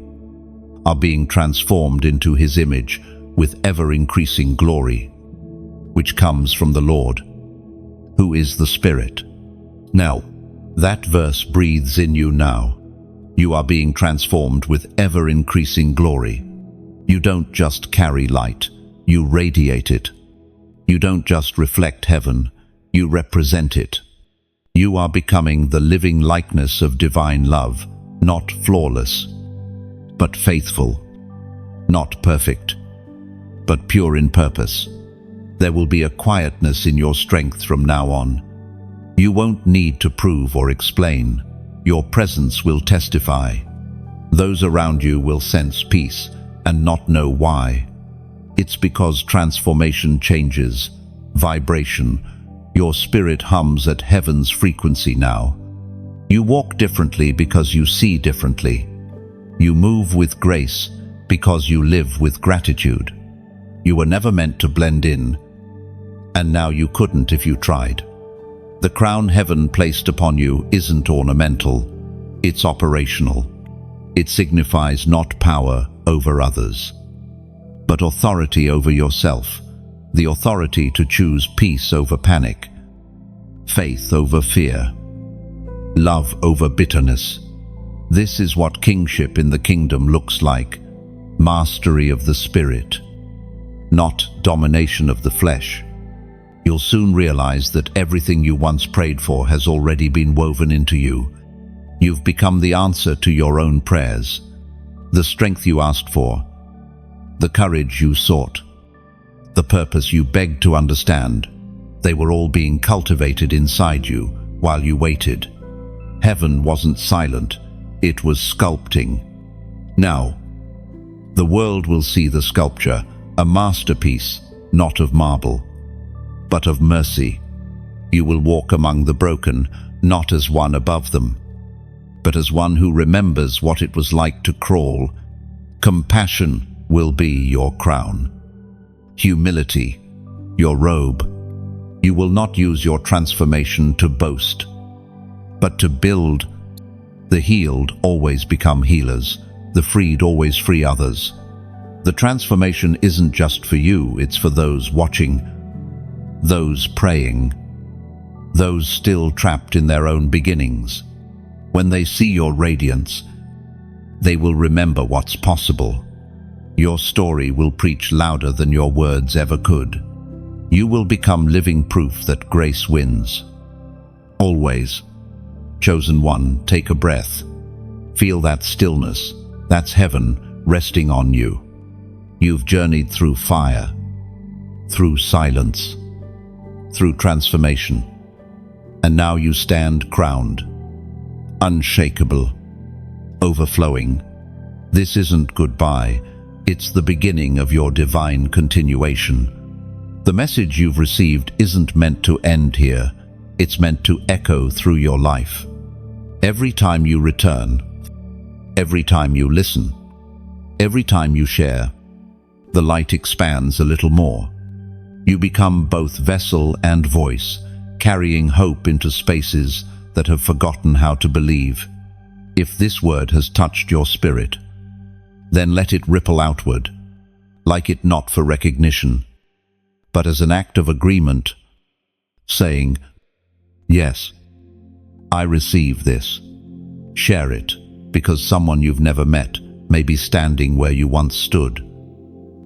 are being transformed into his image with ever-increasing glory, which comes from the Lord, who is the Spirit. Now, that verse breathes in you now. You are being transformed with ever-increasing glory. You don't just carry light, you radiate it. You don't just reflect heaven, you represent it. You are becoming the living likeness of divine love, not flawless, but faithful, not perfect, but pure in purpose. There will be a quietness in your strength from now on. You won't need to prove or explain. Your presence will testify. Those around you will sense peace and not know why. It's because transformation changes, vibration. Your spirit hums at heaven's frequency now. You walk differently because you see differently. You move with grace because you live with gratitude. You were never meant to blend in, and now you couldn't if you tried. The crown heaven placed upon you isn't ornamental, it's operational. It signifies not power over others, but authority over yourself, the authority to choose peace over panic, faith over fear, love over bitterness. This is what kingship in the kingdom looks like: mastery of the spirit, not domination of the flesh. You'll soon realize that everything you once prayed for has already been woven into you. You've become the answer to your own prayers, the strength you asked for, the courage you sought, the purpose you begged to understand. They were all being cultivated inside you while you waited. Heaven wasn't silent, it was sculpting. Now, the world will see the sculpture, a masterpiece, not of marble, but of mercy. You will walk among the broken, not as one above them, but as one who remembers what it was like to crawl. Compassion will be your crown. Humility, your robe. You will not use your transformation to boast, but to build. The healed always become healers. the freed always free others. The transformation isn't just for you, it's for those watching, those praying, those still trapped in their own beginnings. When they see your radiance, they will remember what's possible. Your story will preach louder than your words ever could. You will become living proof that grace wins. Always. Chosen one, take a breath. Feel that stillness. That's heaven resting on you. You've journeyed through fire, through silence, through transformation. And now you stand crowned, unshakable, overflowing. This isn't goodbye, it's the beginning of your divine continuation. The message you've received isn't meant to end here, it's meant to echo through your life. Every time you return, every time you listen, every time you share, the light expands a little more. You become both vessel and voice, carrying hope into spaces that have forgotten how to believe. If this word has touched your spirit, then let it ripple outward, like it not for recognition, but as an act of agreement, saying, "Yes, I receive this." Share it, because someone you've never met may be standing where you once stood,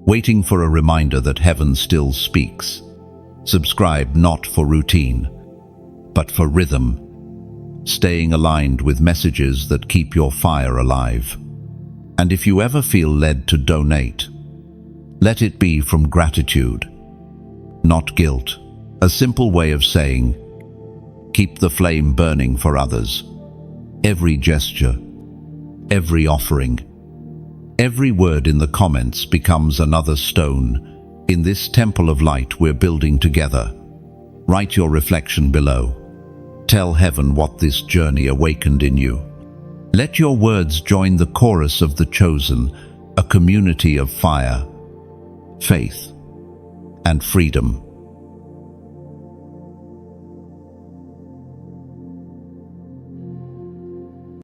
waiting for a reminder that heaven still speaks. Subscribe not for routine, but for rhythm, staying aligned with messages that keep your fire alive. And if you ever feel led to donate, let it be from gratitude, not guilt. A simple way of saying, keep the flame burning for others. Every gesture, every offering, every word in the comments becomes another stone in this temple of light we're building together. Write your reflection below. Tell heaven what this journey awakened in you. Let your words join the chorus of the chosen, a community of fire, faith, and freedom.